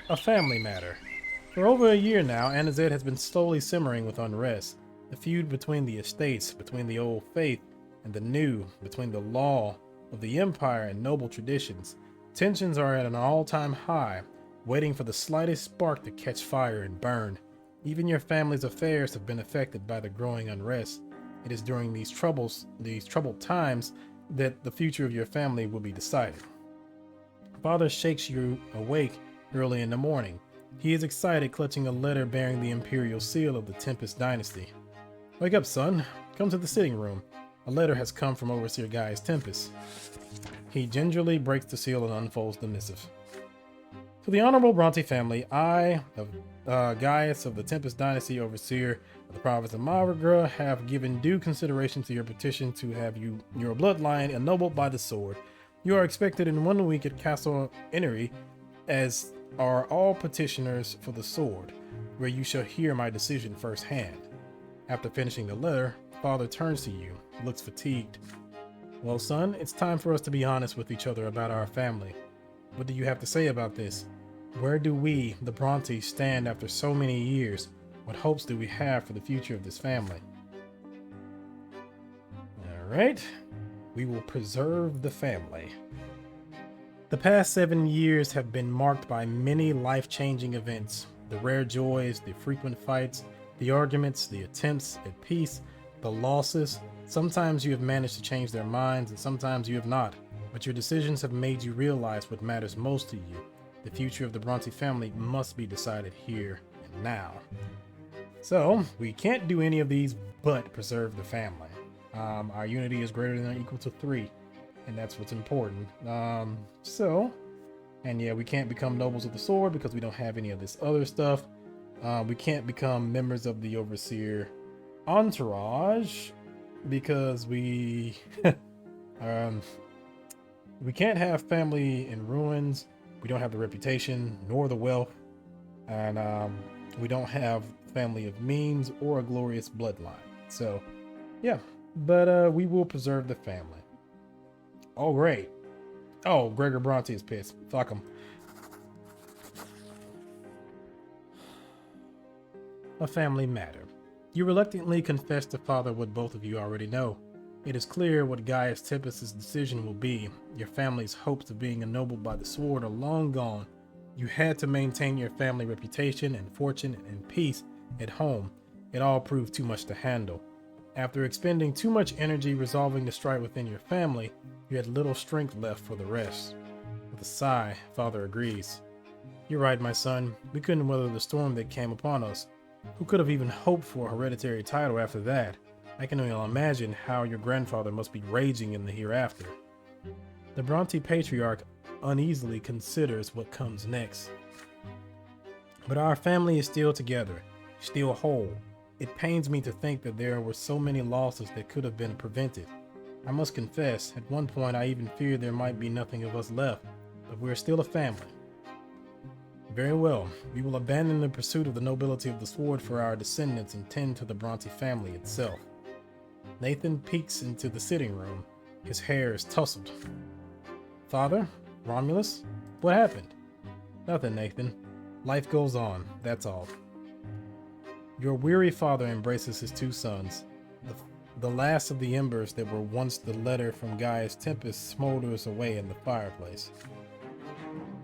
A family matter. For over a year now, Anazet has been slowly simmering with unrest. The feud between the estates, between the old faith and the new, between the law of the empire and noble traditions. Tensions are at an all-time high, waiting for the slightest spark to catch fire and burn. Even your family's affairs have been affected by the growing unrest. It is during these troubled times, that the future of your family will be decided. Father shakes you awake early in the morning. He is excited, clutching a letter bearing the imperial seal of the Tempest dynasty. Wake up, son. Come to the sitting room. A letter has come from Overseer Gaius Tempest. He gingerly breaks the seal and unfolds the missive. To the Honorable Brante family, I, of Gaius of the Tempest Dynasty, Overseer of the province of Mavragra, have given due consideration to your petition to have your bloodline ennobled by the sword. You are expected in 1 week at Castle Innery, as are all petitioners for the sword, where you shall hear my decision firsthand. After finishing the letter, Father turns to you, looks fatigued. Well, son, it's time for us to be honest with each other about our family. What do you have to say about this? Where do we, the Brontes, stand after so many years? What hopes do we have for the future of this family? All right, we will preserve the family. The past 7 years have been marked by many life-changing events. The rare joys, the frequent fights, the arguments, the attempts at peace, the losses. Sometimes you have managed to change their minds, and sometimes you have not. But your decisions have made you realize what matters most to you. The future of the Bronte family must be decided here and now. So, we can't do any of these but preserve the family. Our unity is greater than or equal to 3, and that's what's important. And yeah, we can't become nobles of the sword because we don't have any of this other stuff. We can't become members of the Overseer entourage because we we can't have family in ruins. We don't have the reputation nor the wealth, and we don't have family of means or a glorious bloodline. So yeah, but we will preserve the family. Oh great. Oh, Gregor Bronte is pissed. Fuck him. A family matter. You reluctantly confess to Father what both of you already know. It is clear what Gaius Tempest's decision will be. Your family's hopes of being ennobled by the sword are long gone. You had to maintain your family reputation and fortune and peace at home. It all proved too much to handle. After expending too much energy resolving the strife within your family, you had little strength left for the rest. With a sigh, Father agrees. You're right, my son. We couldn't weather the storm that came upon us. Who could have even hoped for a hereditary title after that? I can only imagine how your grandfather must be raging in the hereafter. The Brante patriarch uneasily considers what comes next. But our family is still together, still whole. It pains me to think that there were so many losses that could have been prevented. I must confess, at one point I even feared there might be nothing of us left, but we're still a family. Very well, we will abandon the pursuit of the nobility of the sword for our descendants and tend to the Brante family itself. Nathan peeks into the sitting room. His hair is tousled. Father? Romulus? What happened? Nothing, Nathan. Life goes on, that's all. Your weary father embraces his 2 sons. The last of the embers that were once the letter from Gaius Tempest smolders away in the fireplace.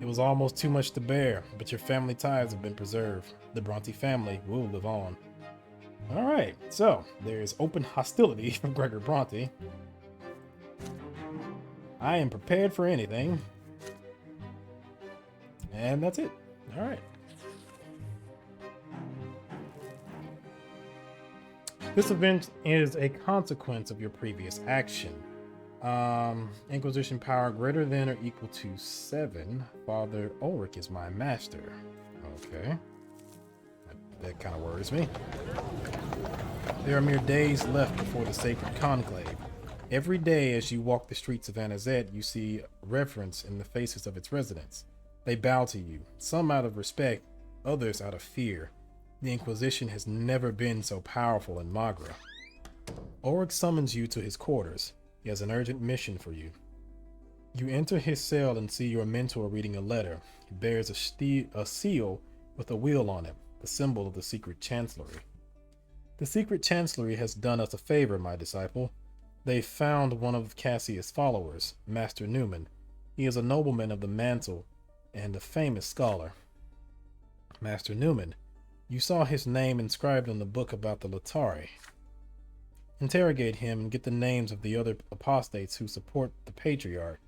It was almost too much to bear, but your family ties have been preserved. The Brante family will live on. Alright, so there's open hostility from Gregor Brante. I am prepared for anything. And that's it. Alright. This event is a consequence of your previous action. Inquisition power greater than or equal to 7. Father Ulrich is my master. Okay. That kind of worries me. There are mere days left before the sacred conclave. Every day as you walk the streets of Anazet, you see reverence in the faces of its residents. They bow to you, some out of respect, others out of fear. The Inquisition has never been so powerful in Magra. Ulrich summons you to his quarters. He has an urgent mission for you. You enter his cell and see your mentor reading a letter. He bears a seal with a wheel on it, the symbol of the secret chancellery. The secret chancellery has done us a favor, my disciple. They found one of Cassius' followers, Master Newman. He is a nobleman of the mantle and a famous scholar. Master Newman, you saw his name inscribed on the book about the Latari. Interrogate him and get the names of the other apostates who support the patriarch.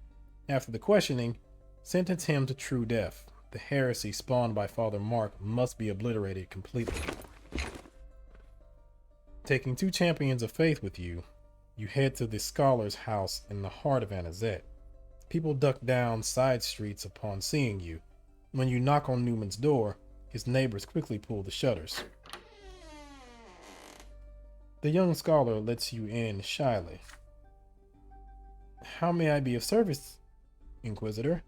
After the questioning, sentence him to true death. The heresy spawned by Father Mark must be obliterated completely. Taking 2 champions of faith with you, you head to the scholar's house in the heart of Anazet. People duck down side streets upon seeing you. When you knock on Newman's door, his neighbors quickly pull the shutters. The young scholar lets you in shyly. How may I be of service, Inquisitor?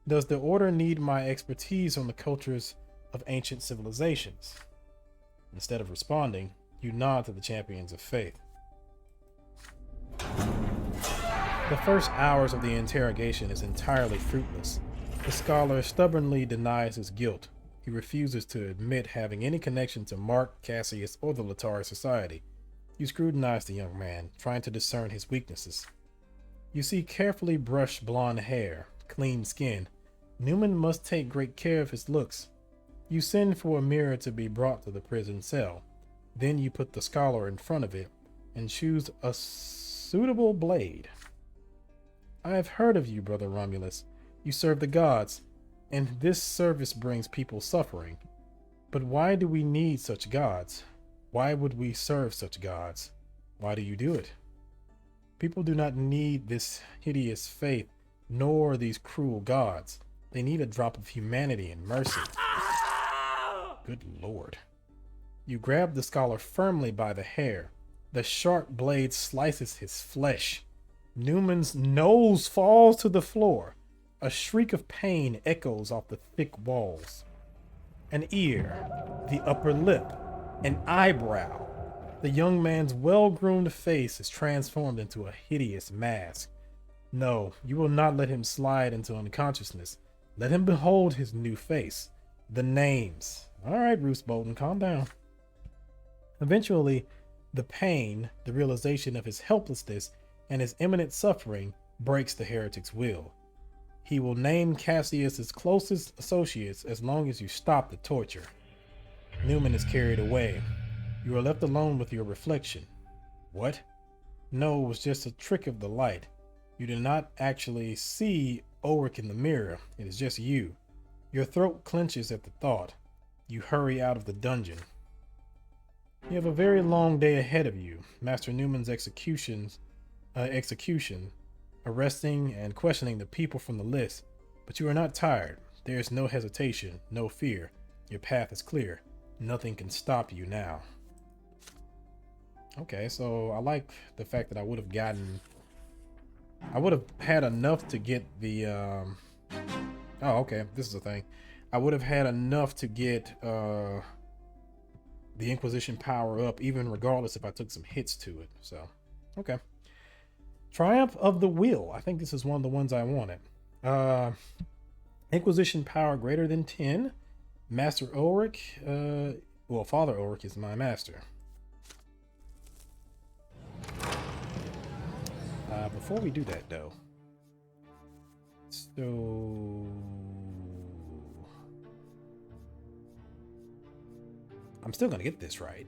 Does the Order need my expertise on the cultures of ancient civilizations? Instead of responding, you nod to the champions of faith. The first hours of the interrogation is entirely fruitless. The scholar stubbornly denies his guilt. He refuses to admit having any connection to Mark, Cassius, or the Latari Society. You scrutinize the young man, trying to discern his weaknesses. You see carefully brushed blonde hair, clean skin. Newman must take great care of his looks. You send for a mirror to be brought to the prison cell. Then you put the scholar in front of it and choose a suitable blade. I have heard of you, Brother Romulus. You serve the gods, and this service brings people suffering. But why do we need such gods? Why would we serve such gods? Why do you do it? People do not need this hideous faith, nor these cruel gods. They need a drop of humanity and mercy. Good Lord. You grab the scholar firmly by the hair. The sharp blade slices his flesh. Newman's nose falls to the floor. A shriek of pain echoes off the thick walls. An ear, the upper lip, an eyebrow. The young man's well-groomed face is transformed into a hideous mask. No, you will not let him slide into unconsciousness. Let him behold his new face. The names. All right, Bruce Bolton, calm down. Eventually, the pain, the realization of his helplessness, and his imminent suffering breaks the heretic's will. He will name Cassius's closest associates as long as you stop the torture. Newman is carried away. You are left alone with your reflection. What? No, it was just a trick of the light. You do not actually see Ulrich in the mirror. It is just you. Your throat clenches at the thought. You hurry out of the dungeon. You have a very long day ahead of you. Master Newman's execution, arresting and questioning the people from the list. But you are not tired. There is no hesitation, no fear. Your path is clear. Nothing can stop you now. Okay, so I like the fact that I would have had enough to get the, oh, okay, this is a thing. I would have had enough to get, the Inquisition power up, even regardless if I took some hits to it. So, okay. Triumph of the Will. I think this is one of the ones I wanted. Inquisition power greater than 10. Master Ulrich. Well, Father Ulrich is my master. Before we do that, though. So... I'm still gonna get this right.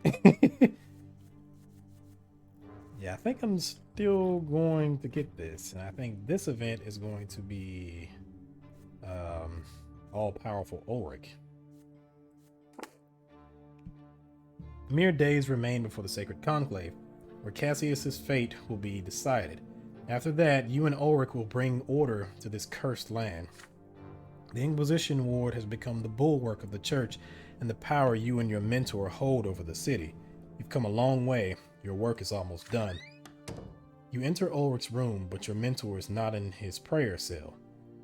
Yeah, I think I'm still going to get this. And I think this event is going to be all-powerful Ulrich. Mere days remain before the Sacred Conclave, where Cassius's fate will be decided. After that, you and Ulrich will bring order to this cursed land. The Inquisition Ward has become the bulwark of the church and the power you and your mentor hold over the city. You've come a long way. Your work is almost done. You enter Ulrich's room, but your mentor is not in his prayer cell.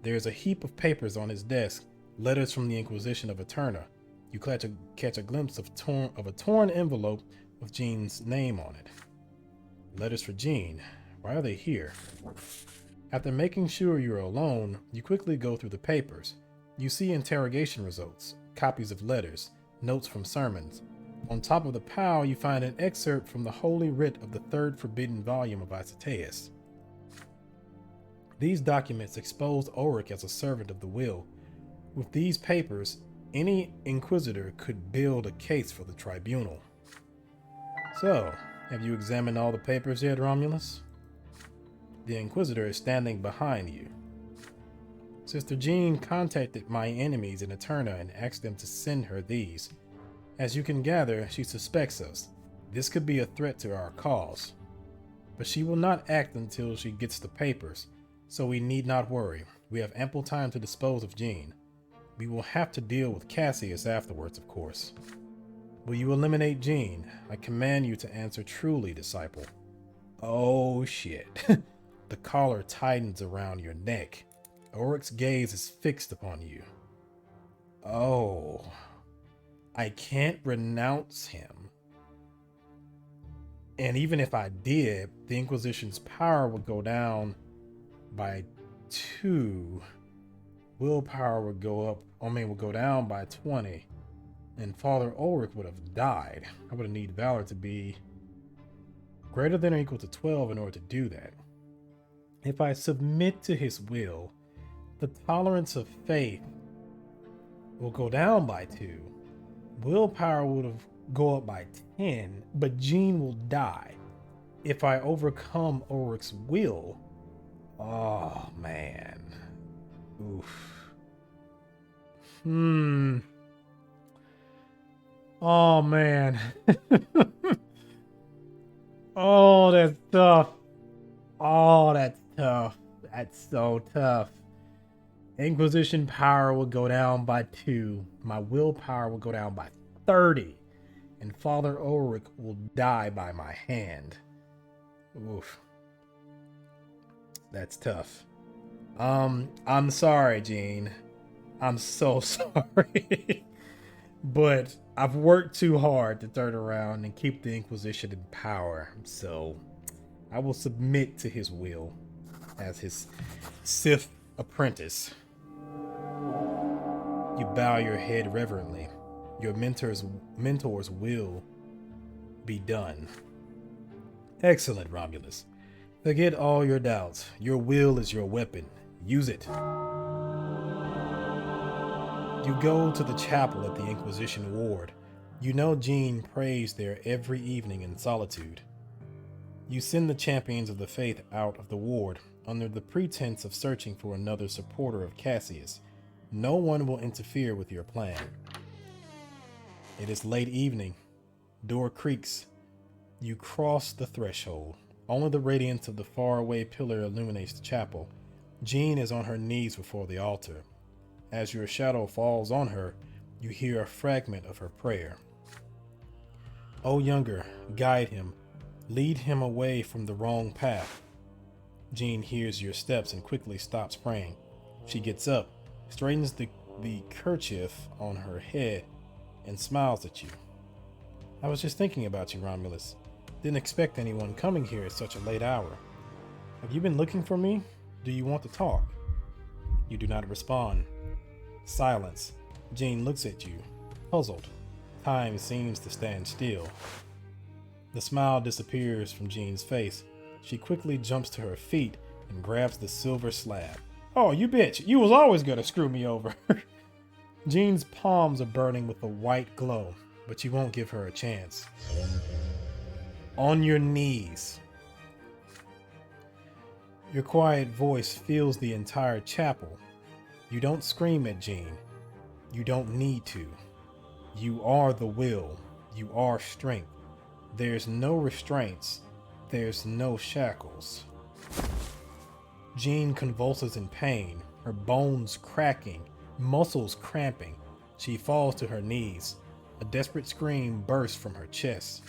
There is a heap of papers on his desk, letters from the Inquisition of Eterna. You catch a glimpse of a torn envelope with Jean's name on it. Letters for Jean. Why are they here? After making sure you're alone, you quickly go through the papers. You see interrogation results, copies of letters, notes from sermons. On top of the pile, you find an excerpt from the Holy Writ of the third forbidden volume of Isotaeus. These documents expose Ulrich as a servant of the will. With these papers, any inquisitor could build a case for the tribunal. So, have you examined all the papers yet, Romulus? The Inquisitor is standing behind you. Sister Jean contacted my enemies in Eterna and asked them to send her these. As you can gather, she suspects us. This could be a threat to our cause. But she will not act until she gets the papers, so we need not worry. We have ample time to dispose of Jean. We will have to deal with Cassius afterwards, of course. Will you eliminate Jean? I command you to answer truly, disciple. Oh shit. The collar tightens around your neck. Ulrich's gaze is fixed upon you. Oh. I can't renounce him. And even if I did, the Inquisition's power would go down by 2. Willpower would go down by 20. And Father Ulrich would have died. I would need valor to be greater than or equal to 12 in order to do that. If I submit to his will, the tolerance of faith will go down by 2. Willpower would go up by 10, but Jean will die. If I overcome Ulrich's will, oh man. Oof. Oh man. Oh, that's tough. Oh, that's tough. That's so tough. Inquisition power will go down by 2. My willpower will go down by 30. And Father Ulrich will die by my hand. Oof. That's tough. I'm sorry, Jean. I'm so sorry. But I've worked too hard to turn around and keep the Inquisition in power. So I will submit to his will as his Sith apprentice. You bow your head reverently. Your mentor's will be done. Excellent, Romulus. Forget all your doubts. Your will is your weapon. Use it. You go to the chapel at the Inquisition ward. You know Jean prays there every evening in solitude. You send the champions of the faith out of the ward under the pretense of searching for another supporter of Cassius. No one will interfere with your plan. It is late evening. Door creaks. You cross the threshold. Only the radiance of the faraway pillar illuminates the chapel. Jean is on her knees before the altar. As your shadow falls on her, you hear a fragment of her prayer. O younger, guide him. Lead him away from the wrong path. Jean hears your steps and quickly stops praying. She gets up, straightens the kerchief on her head, and smiles at you. I was just thinking about you, Romulus. Didn't expect anyone coming here at such a late hour. Have you been looking for me? Do you want to talk? You do not respond. Silence. Jean looks at you, puzzled. Time seems to stand still. The smile disappears from Jean's face. She quickly jumps to her feet and grabs the silver slab. Oh, you bitch! You was always gonna screw me over! Jean's palms are burning with a white glow, but you won't give her a chance. On your knees. Your quiet voice fills the entire chapel. You don't scream at Jean. You don't need to. You are the will. You are strength. There's no restraints. There's no shackles. Jean convulses in pain, her bones cracking, muscles cramping. She falls to her knees. A desperate scream bursts from her chest.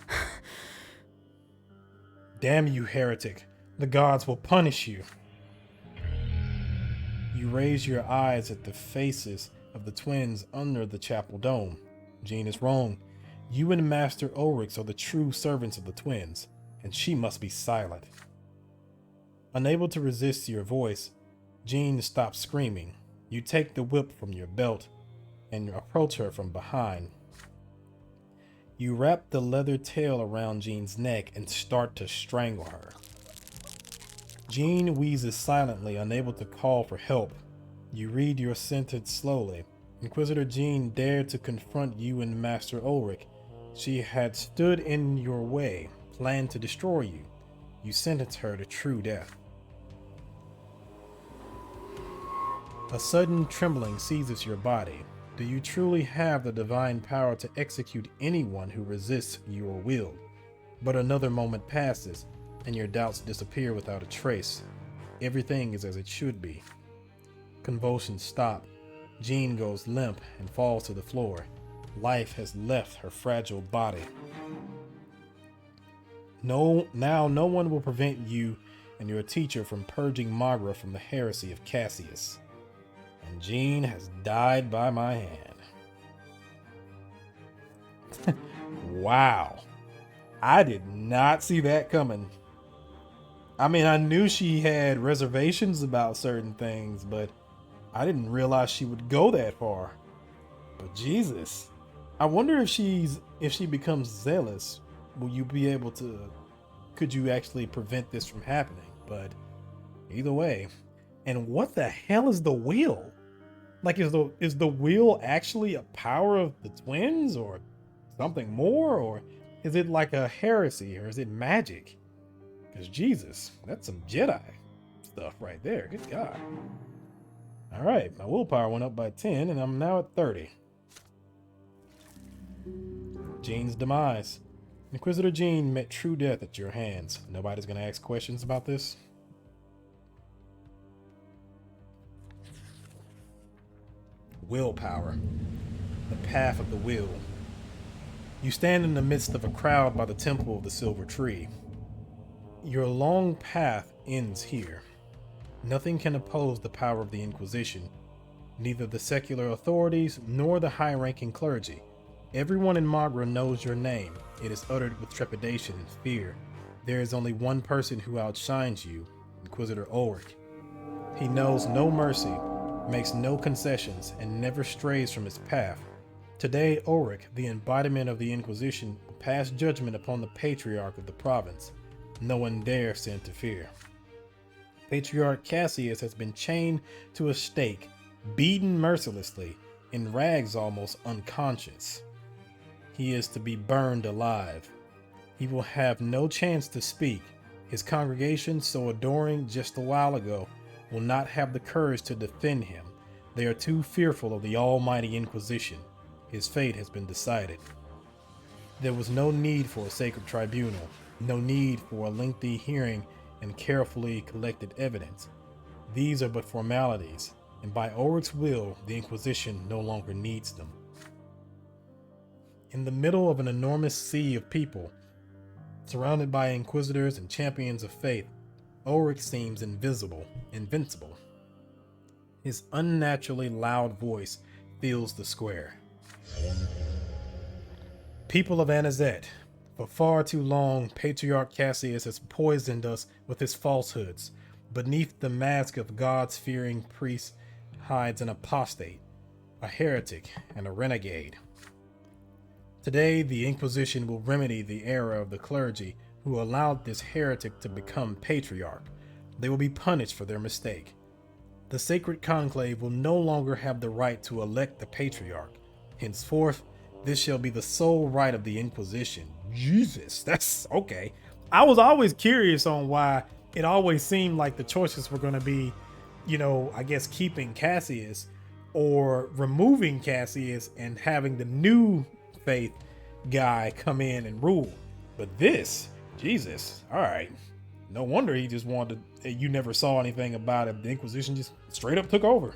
Damn you, heretic. The gods will punish you. You raise your eyes at the faces of the twins under the chapel dome. Jean is wrong. You and Master Ulrich are the true servants of the twins, and she must be silent. Unable to resist your voice, Jean stops screaming. You take the whip from your belt and approach her from behind. You wrap the leather tail around Jean's neck and start to strangle her. Jean wheezes silently, unable to call for help. You read your sentence slowly. Inquisitor Jean dared to confront you and Master Ulrich. She had stood in your way, planned to destroy you. You sentence her to true death. A sudden trembling seizes your body. Do you truly have the divine power to execute anyone who resists your will? But another moment passes, and your doubts disappear without a trace. Everything is as it should be. Convulsions stop. Jean goes limp and falls to the floor. Life has left her fragile body. Now no one will prevent you and your teacher from purging Magra from the heresy of Cassius. And Jean has died by my hand. Wow. I did not see that coming. I mean, I knew she had reservations about certain things, but I didn't realize she would go that far. But Jesus, I wonder if she becomes zealous, will you be able to, could you actually prevent this from happening? But either way, and what the hell is the wheel? Like, is the wheel actually a power of the twins or something more? Or is it like a heresy, or is it magic? Because Jesus, that's some Jedi stuff right there. Good God. All right, my willpower went up by 10 and I'm now at 30. Jean's demise. Inquisitor Jean met true death at your hands. Nobody's gonna ask questions about this? Willpower. The path of the will. You stand in the midst of a crowd by the temple of the silver tree. Your long path ends here. Nothing can oppose the power of the Inquisition, neither the secular authorities nor the high-ranking clergy. Everyone in Magra knows your name. It is uttered with trepidation and fear. There is only one person who outshines you, Inquisitor Ulrich. He knows no mercy, makes no concessions, and never strays from his path. Today, Ulrich, the embodiment of the Inquisition, will pass judgment upon the patriarch of the province. No one dares to interfere. Patriarch Cassius has been chained to a stake, beaten mercilessly, in rags almost unconscious. He is to be burned alive. He will have no chance to speak. His congregation, so adoring just a while ago, will not have the courage to defend him. They are too fearful of the almighty Inquisition. His fate has been decided. There was no need for a sacred tribunal, no need for a lengthy hearing and carefully collected evidence. These are but formalities, and by Ulrich's will, the Inquisition no longer needs them. In the middle of an enormous sea of people, surrounded by inquisitors and champions of faith, Ulrich seems invincible. His unnaturally loud voice fills the square. People of Anazet, for far too long, Patriarch Cassius has poisoned us with his falsehoods. Beneath the mask of God's-fearing priest hides an apostate, a heretic, and a renegade. Today, the Inquisition will remedy the error of the clergy who allowed this heretic to become patriarch. They will be punished for their mistake. The sacred conclave will no longer have the right to elect the patriarch. Henceforth, this shall be the sole right of the Inquisition. Jesus, that's okay. I was always curious on why it always seemed like the choices were going to be, I guess keeping Cassius or removing Cassius and having the new faith guy come in and rule. But this, Jesus, all right. No wonder he just wanted to, you never saw anything about it. The Inquisition just straight up took over.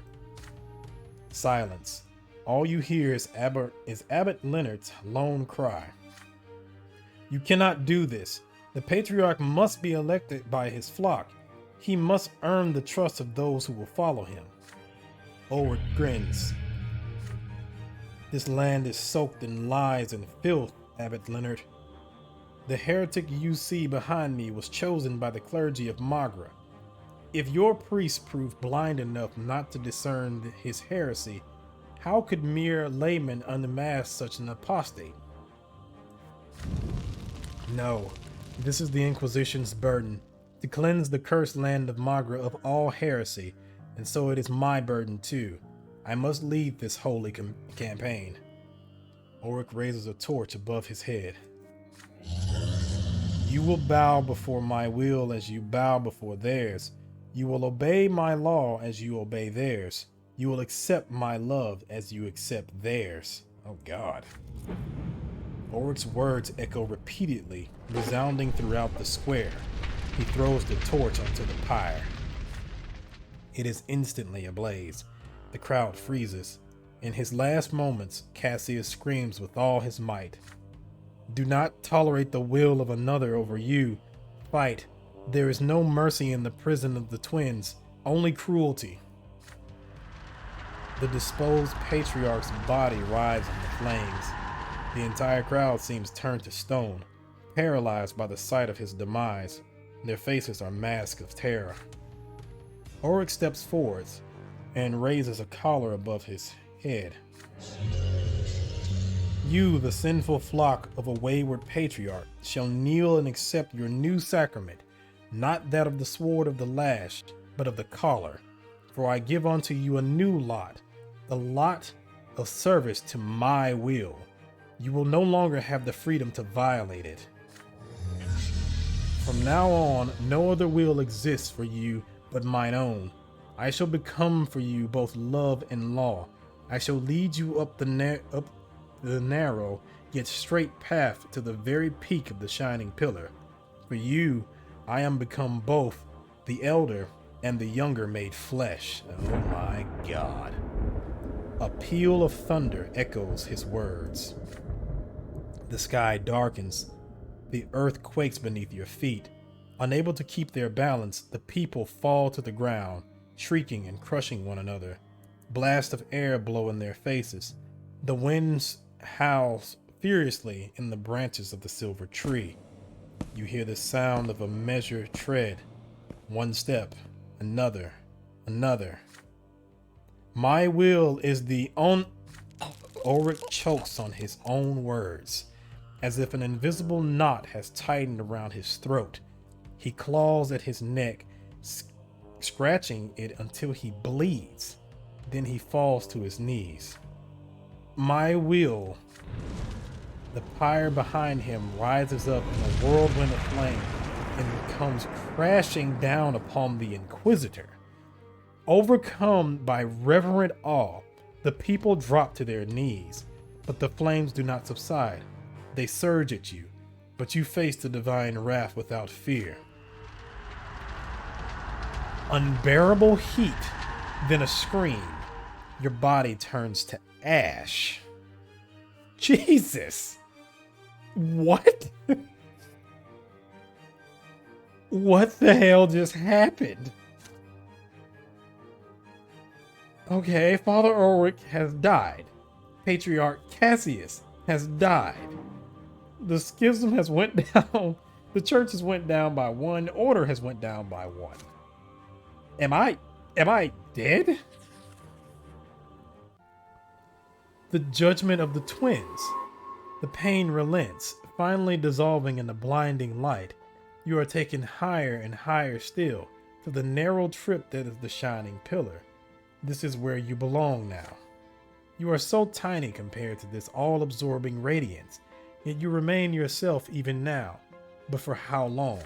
Silence. All you hear is Abbot Leonard's lone cry. You cannot do this. The patriarch must be elected by his flock. He must earn the trust of those who will follow him. Ulrich grins. This land is soaked in lies and filth, Abbot Leonard. The heretic you see behind me was chosen by the clergy of Magra. If your priests proved blind enough not to discern his heresy, how could mere laymen unmask such an apostate? No, this is the Inquisition's burden, to cleanse the cursed land of Magra of all heresy, and so it is my burden too. I must lead this holy campaign. Ulrich raises a torch above his head. You will bow before my will as you bow before theirs. You will obey my law as you obey theirs. You will accept my love as you accept theirs. Oh God. Ulrich's words echo repeatedly, resounding throughout the square. He throws the torch onto the pyre. It is instantly ablaze. The crowd freezes. In his last moments, Cassius screams with all his might. Do not tolerate the will of another over you. Fight. There is no mercy in the prison of the twins, only cruelty. The disposed patriarch's body writhes in the flames. The entire crowd seems turned to stone, paralyzed by the sight of his demise. Their faces are masks of terror. Ulrich steps forwards and raises a collar above his head. You, the sinful flock of a wayward patriarch, shall kneel and accept your new sacrament, not that of the sword of the lash, but of the collar. For I give unto you a new lot, the lot of service to my will. You will no longer have the freedom to violate it. From now on, no other will exists for you but mine own. I shall become for you both love and law. I shall lead you up the narrow yet straight path to the very peak of the shining pillar. For you, I am become both the elder and the younger made flesh. Oh my God. A peal of thunder echoes his words. The sky darkens. The earth quakes beneath your feet. Unable to keep their balance, the people fall to the ground, shrieking and crushing one another. Blasts of air blow in their faces. The winds howls furiously in the branches of the silver tree. You hear the sound of a measured tread. One step, another. My will is the Ulrich chokes on his own words, as if an invisible knot has tightened around his throat. He claws at his neck, scratching it until he bleeds. Then he falls to his knees. My will. The pyre behind him rises up in a whirlwind of flame and comes crashing down upon the Inquisitor. Overcome by reverent awe, the people drop to their knees, but the flames do not subside. They surge at you, but you face the divine wrath without fear. Unbearable heat, then a scream. Your body turns to ash. Jesus! What? What the hell just happened? Okay, Father Ulrich has died. Patriarch Cassius has died. The schism has went down. The church has went down by one. Order has went down by one. Am I dead? The judgment of the twins. The pain relents, finally dissolving in the blinding light. You are taken higher and higher still, to the narrow trip that is the shining pillar. This is where you belong now. You are so tiny compared to this all-absorbing radiance, yet you remain yourself even now. But for how long?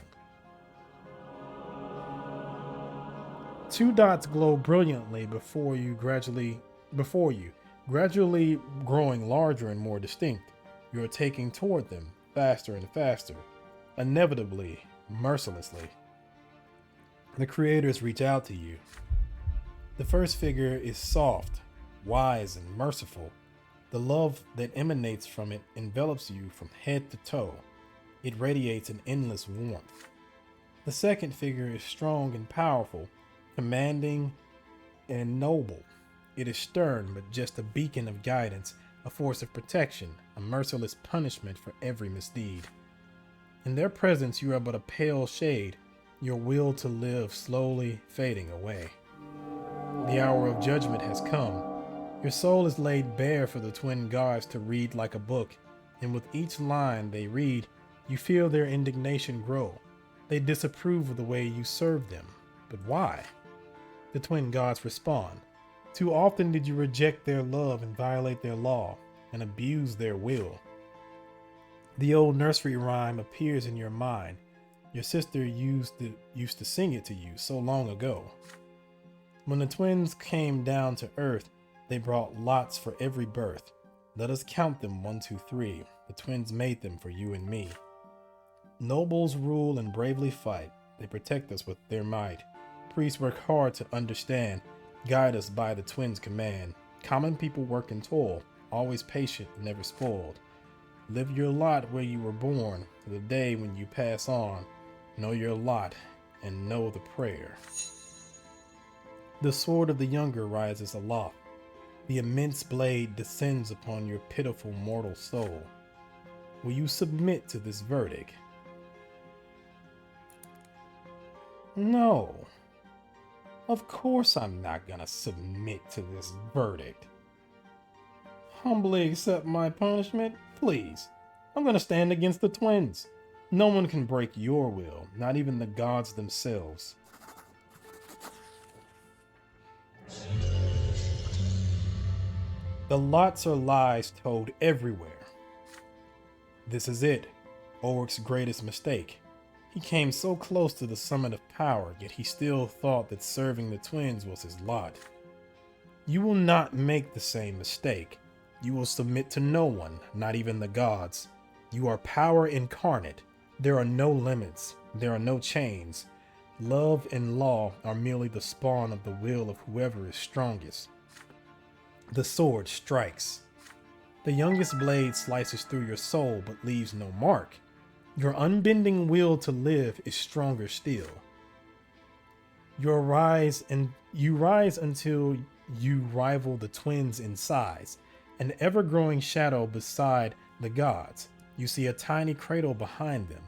Two dots glow brilliantly before you, gradually growing larger and more distinct. You are taking toward them, faster and faster, inevitably, mercilessly. The creators reach out to you. The first figure is soft, wise, and merciful. The love that emanates from it envelops you from head to toe. It radiates an endless warmth. The second figure is strong and powerful, commanding and noble. It is stern, but just a beacon of guidance, a force of protection, a merciless punishment for every misdeed. In their presence, you are but a pale shade, your will to live slowly fading away. The hour of judgment has come. Your soul is laid bare for the twin gods to read like a book, and with each line they read, you feel their indignation grow. They disapprove of the way you serve them. But why? The twin gods respond. Too often did you reject their love and violate their law and abuse their will. The old nursery rhyme appears in your mind. Your sister used to sing it to you so long ago. When the twins came down to earth, they brought lots for every birth. Let us count them 1, 2, 3. The twins made them for you and me. Nobles rule and bravely fight. They protect us with their might. Priests work hard to understand, guide us by the twins' command. Common people work and toil, always patient, never spoiled. Live your lot where you were born, to the day when you pass on. Know your lot and know the prayer. The sword of the younger rises aloft. The immense blade descends upon your pitiful mortal soul. Will you submit to this verdict? No. Of course I'm not gonna submit to this verdict. Humbly accept my punishment, please. I'm gonna stand against the twins. No one can break your will, not even the gods themselves. The lots are lies told everywhere. This is it, Ulrich's greatest mistake. He came so close to the summit of power, yet he still thought that serving the twins was his lot. You will not make the same mistake. You will submit to no one, not even the gods. You are power incarnate. There are no limits. There are no chains. Love and law are merely the spawn of the will of whoever is strongest. The sword strikes. The youngest blade slices through your soul but leaves no mark. Your unbending will to live is stronger still. You rise until you rival the twins in size, an ever-growing shadow beside the gods. You see a tiny cradle behind them.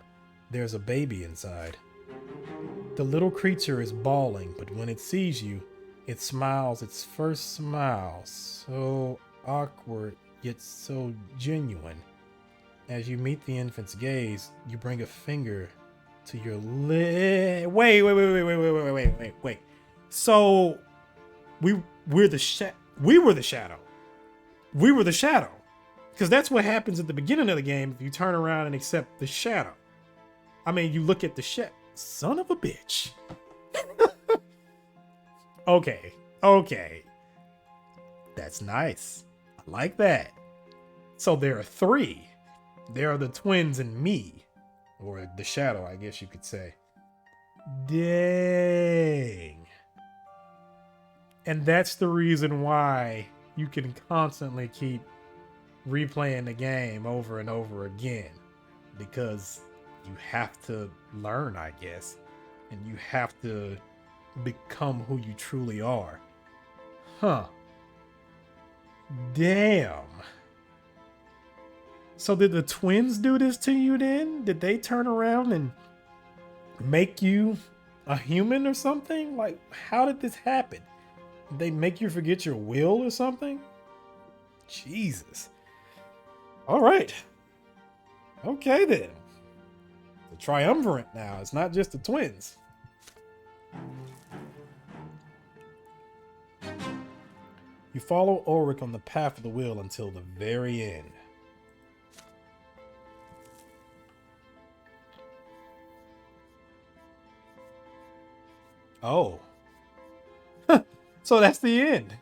There's a baby inside. The little creature is bawling, but when it sees you, it smiles its first smile, so awkward yet so genuine. As you meet the infant's gaze, you bring a finger to your lip. Wait. So we were the shadow. We were the shadow. Because that's what happens at the beginning of the game if you turn around and accept the shadow. I mean, you look at the shadow. Son of a bitch. Okay. That's nice. I like that. So there are 3. There are the twins and me. Or the shadow, I guess you could say. Dang. And that's the reason why you can constantly keep replaying the game over and over again. Because you have to learn, I guess. And you have to become who you truly are. Huh. Damn. So did the twins do this to you then? Did they turn around and make you a human or something? Like, how did this happen? Did they make you forget your will or something? Jesus. All right. Okay then. The triumvirate now. It's not just the twins. You follow Ulrich on the path of the wheel until the very end. Oh. So that's the end.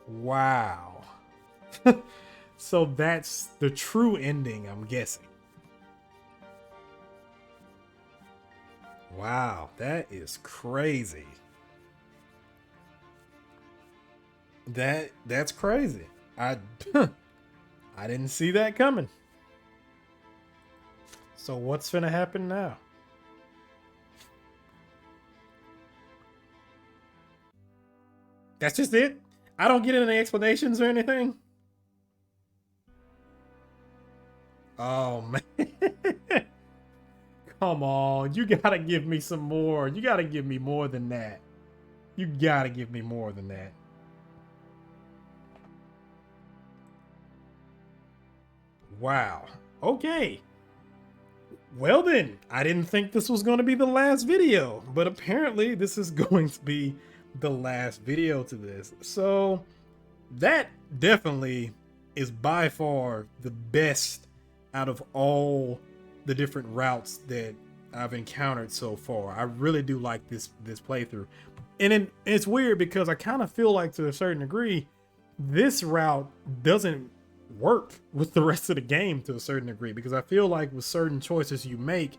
Wow. So that's the true ending, I'm guessing. Wow, that is crazy. That's crazy. I I didn't see that coming. So what's gonna happen now? That's just it? I don't get any explanations or anything? Oh man. Come on. You gotta give me some more. You gotta give me more than that. You gotta give me more than that. Wow. Okay. Well then, I didn't think this was going to be the last video, but apparently this is going to be the last video to this. So that definitely is by far the best out of all the different routes that I've encountered so far. I really do like this playthrough. And it's weird because I kind of feel like to a certain degree, this route doesn't work with the rest of the game to a certain degree, because I feel like with certain choices you make,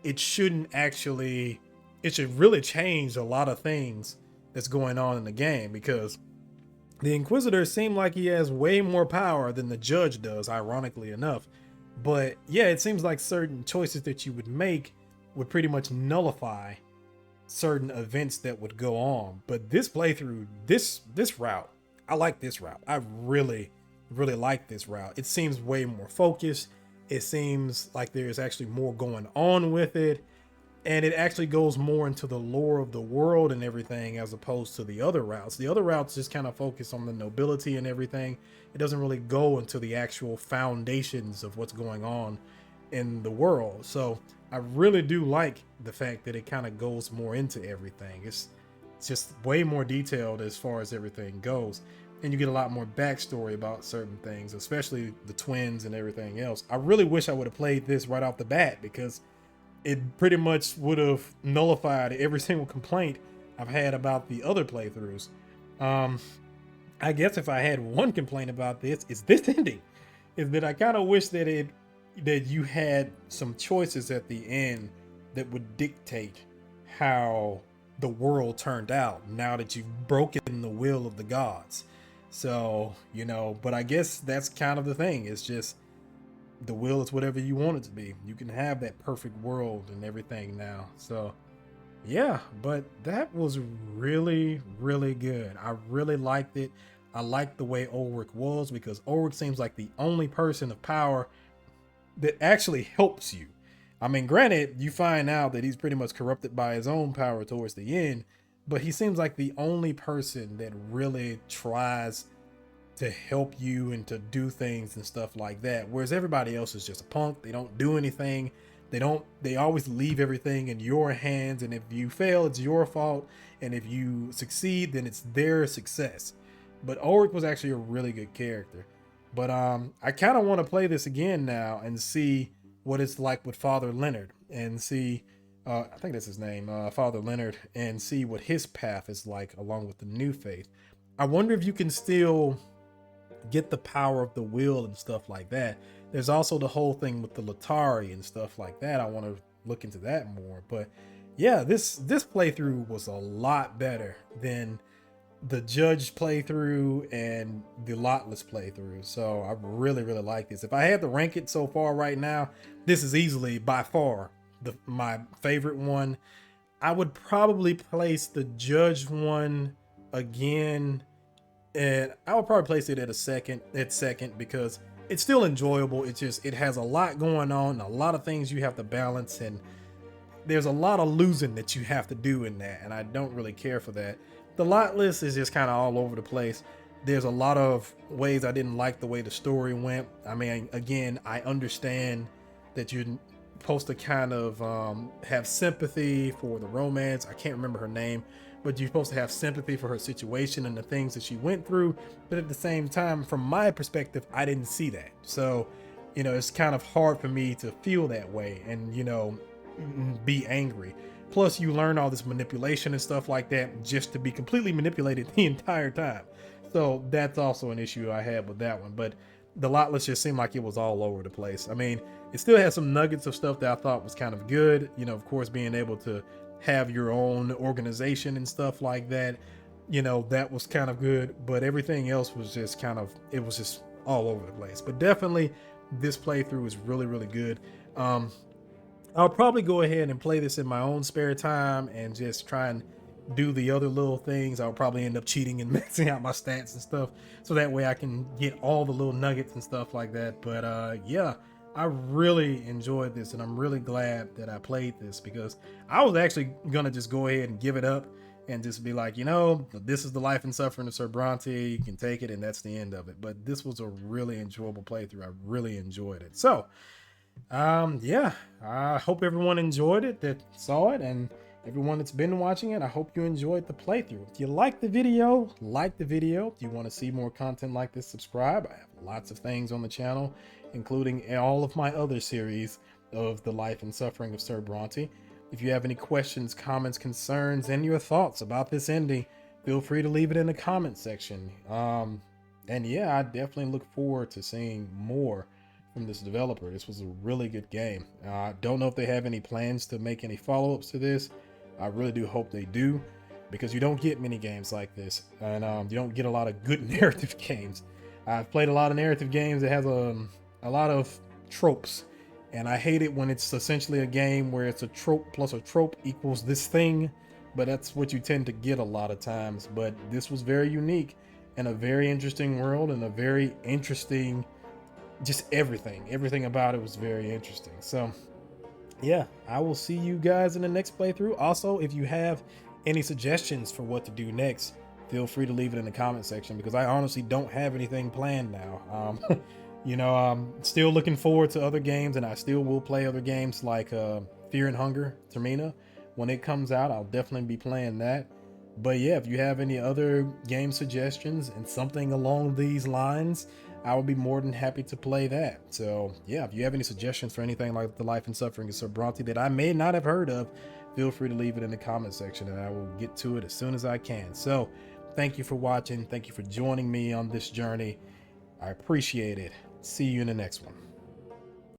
it should really change a lot of things that's going on in the game, because the Inquisitor seemed like he has way more power than the judge does, ironically enough. But yeah, it seems like certain choices that you would make would pretty much nullify certain events that would go on. But this playthrough, this route, I like this route. I really like this route. It seems way more focused. It seems like there's actually more going on with it, and it actually goes more into the lore of the world and everything, as opposed to the other routes. The other routes just kind of focus on the nobility and everything. It doesn't really go into the actual foundations of what's going on in the world. So I really do like the fact that it kind of goes more into everything. It's just way more detailed as far as everything goes. And you get a lot more backstory about certain things, especially the twins and everything else. I really wish I would have played this right off the bat, because it pretty much would have nullified every single complaint I've had about the other playthroughs. I guess if I had one complaint about this, it's this ending. Is that I kind of wish that you had some choices at the end that would dictate how the world turned out now that you've broken the will of the gods. So, but I guess that's kind of the thing. It's just the will is whatever you want it to be. You can have that perfect world and everything now. So, yeah, but that was really good. I really liked it. I liked the way Ulrich was, because Ulrich seems like the only person of power that actually helps you. I mean, granted, you find out that he's pretty much corrupted by his own power towards the end, but he seems like the only person that really tries to help you and to do things and stuff like that. Whereas everybody else is just a punk. They don't do anything. They always leave everything in your hands. And if you fail, it's your fault. And if you succeed, then it's their success. But Ulrich was actually a really good character. But I kind of want to play this again now and see what it's like with Father Leonard, and see, I think that's his name, Father Leonard, and see what his path is like along with the new faith. I wonder if you can still get the power of the will and stuff like that. There's also the whole thing with the Latari and stuff like that. I want to look into that more. But yeah, this playthrough was a lot better than the judge playthrough and the lotless playthrough. So I really like this. If I had to rank it so far right now, this is easily by far my favorite one. I would probably place the judge one again, and I would probably place it at second, because it's still enjoyable. It's just, it has a lot going on, a lot of things you have to balance, and there's a lot of losing that you have to do in that, and I don't really care for that. The lotless is just kind of all over the place. There's a lot of ways I didn't like the way the story went. I mean, again, I understand that you're supposed to kind of have sympathy for the romance. I can't remember her name, but you're supposed to have sympathy for her situation and the things that she went through. But at the same time, from my perspective, I didn't see that. So, it's kind of hard for me to feel that way and, be angry. Plus, you learn all this manipulation and stuff like that just to be completely manipulated the entire time. So that's also an issue I had with that one. But the lotless just seemed like it was all over the place. I mean, it still had some nuggets of stuff that I thought was kind of good. Of course, being able to have your own organization and stuff like that. you know, that was kind of good, but everything else was just kind of, it was just all over the place. But definitely this playthrough is really, really good. I'll probably go ahead and play this in my own spare time and just try and do the other little things. I'll probably end up cheating and maxing out my stats and stuff, so that way I can get all the little nuggets and stuff like that. But yeah, I really enjoyed this, and I'm really glad that I played this, because I was actually gonna just go ahead and give it up and just be like, you know, this is the life and suffering of Sir Brante. You can take it, and that's the end of it. But this was a really enjoyable playthrough. I really enjoyed it. So yeah, I hope everyone enjoyed it that saw it, and everyone that's been watching it, I hope you enjoyed the playthrough. If you like the video, like the video. If you want to see more content like this, subscribe. I have lots of things on the channel, including all of my other series of the life and suffering of Sir Brante. If you have any questions, comments, concerns, and your thoughts about this ending, feel free to leave it in the comment section. And yeah, I definitely look forward to seeing more from this developer. This was a really good game. I don't know if they have any plans to make any follow-ups to this. I really do hope they do, because you don't get many games like this, and you don't get a lot of good narrative games. I've played a lot of narrative games that has a lot of tropes, and I hate it when it's essentially a game where it's a trope plus a trope equals this thing, but that's what you tend to get a lot of times. But this was very unique, and a very interesting world, and a very interesting, just everything about it was very interesting. So yeah, I will see you guys in the next playthrough. Also, if you have any suggestions for what to do next, feel free to leave it in the comment section, because I honestly don't have anything planned now. You know, I'm still looking forward to other games, and I still will play other games like Fear and Hunger Termina. When it comes out, I'll definitely be playing that. But yeah, if you have any other game suggestions and something along these lines, I would be more than happy to play that. So yeah, if you have any suggestions for anything like the life and suffering of Sir Brante that I may not have heard of, feel free to leave it in the comment section, and I will get to it as soon as I can. So thank you for watching. Thank you for joining me on this journey. I appreciate it. See you in the next one.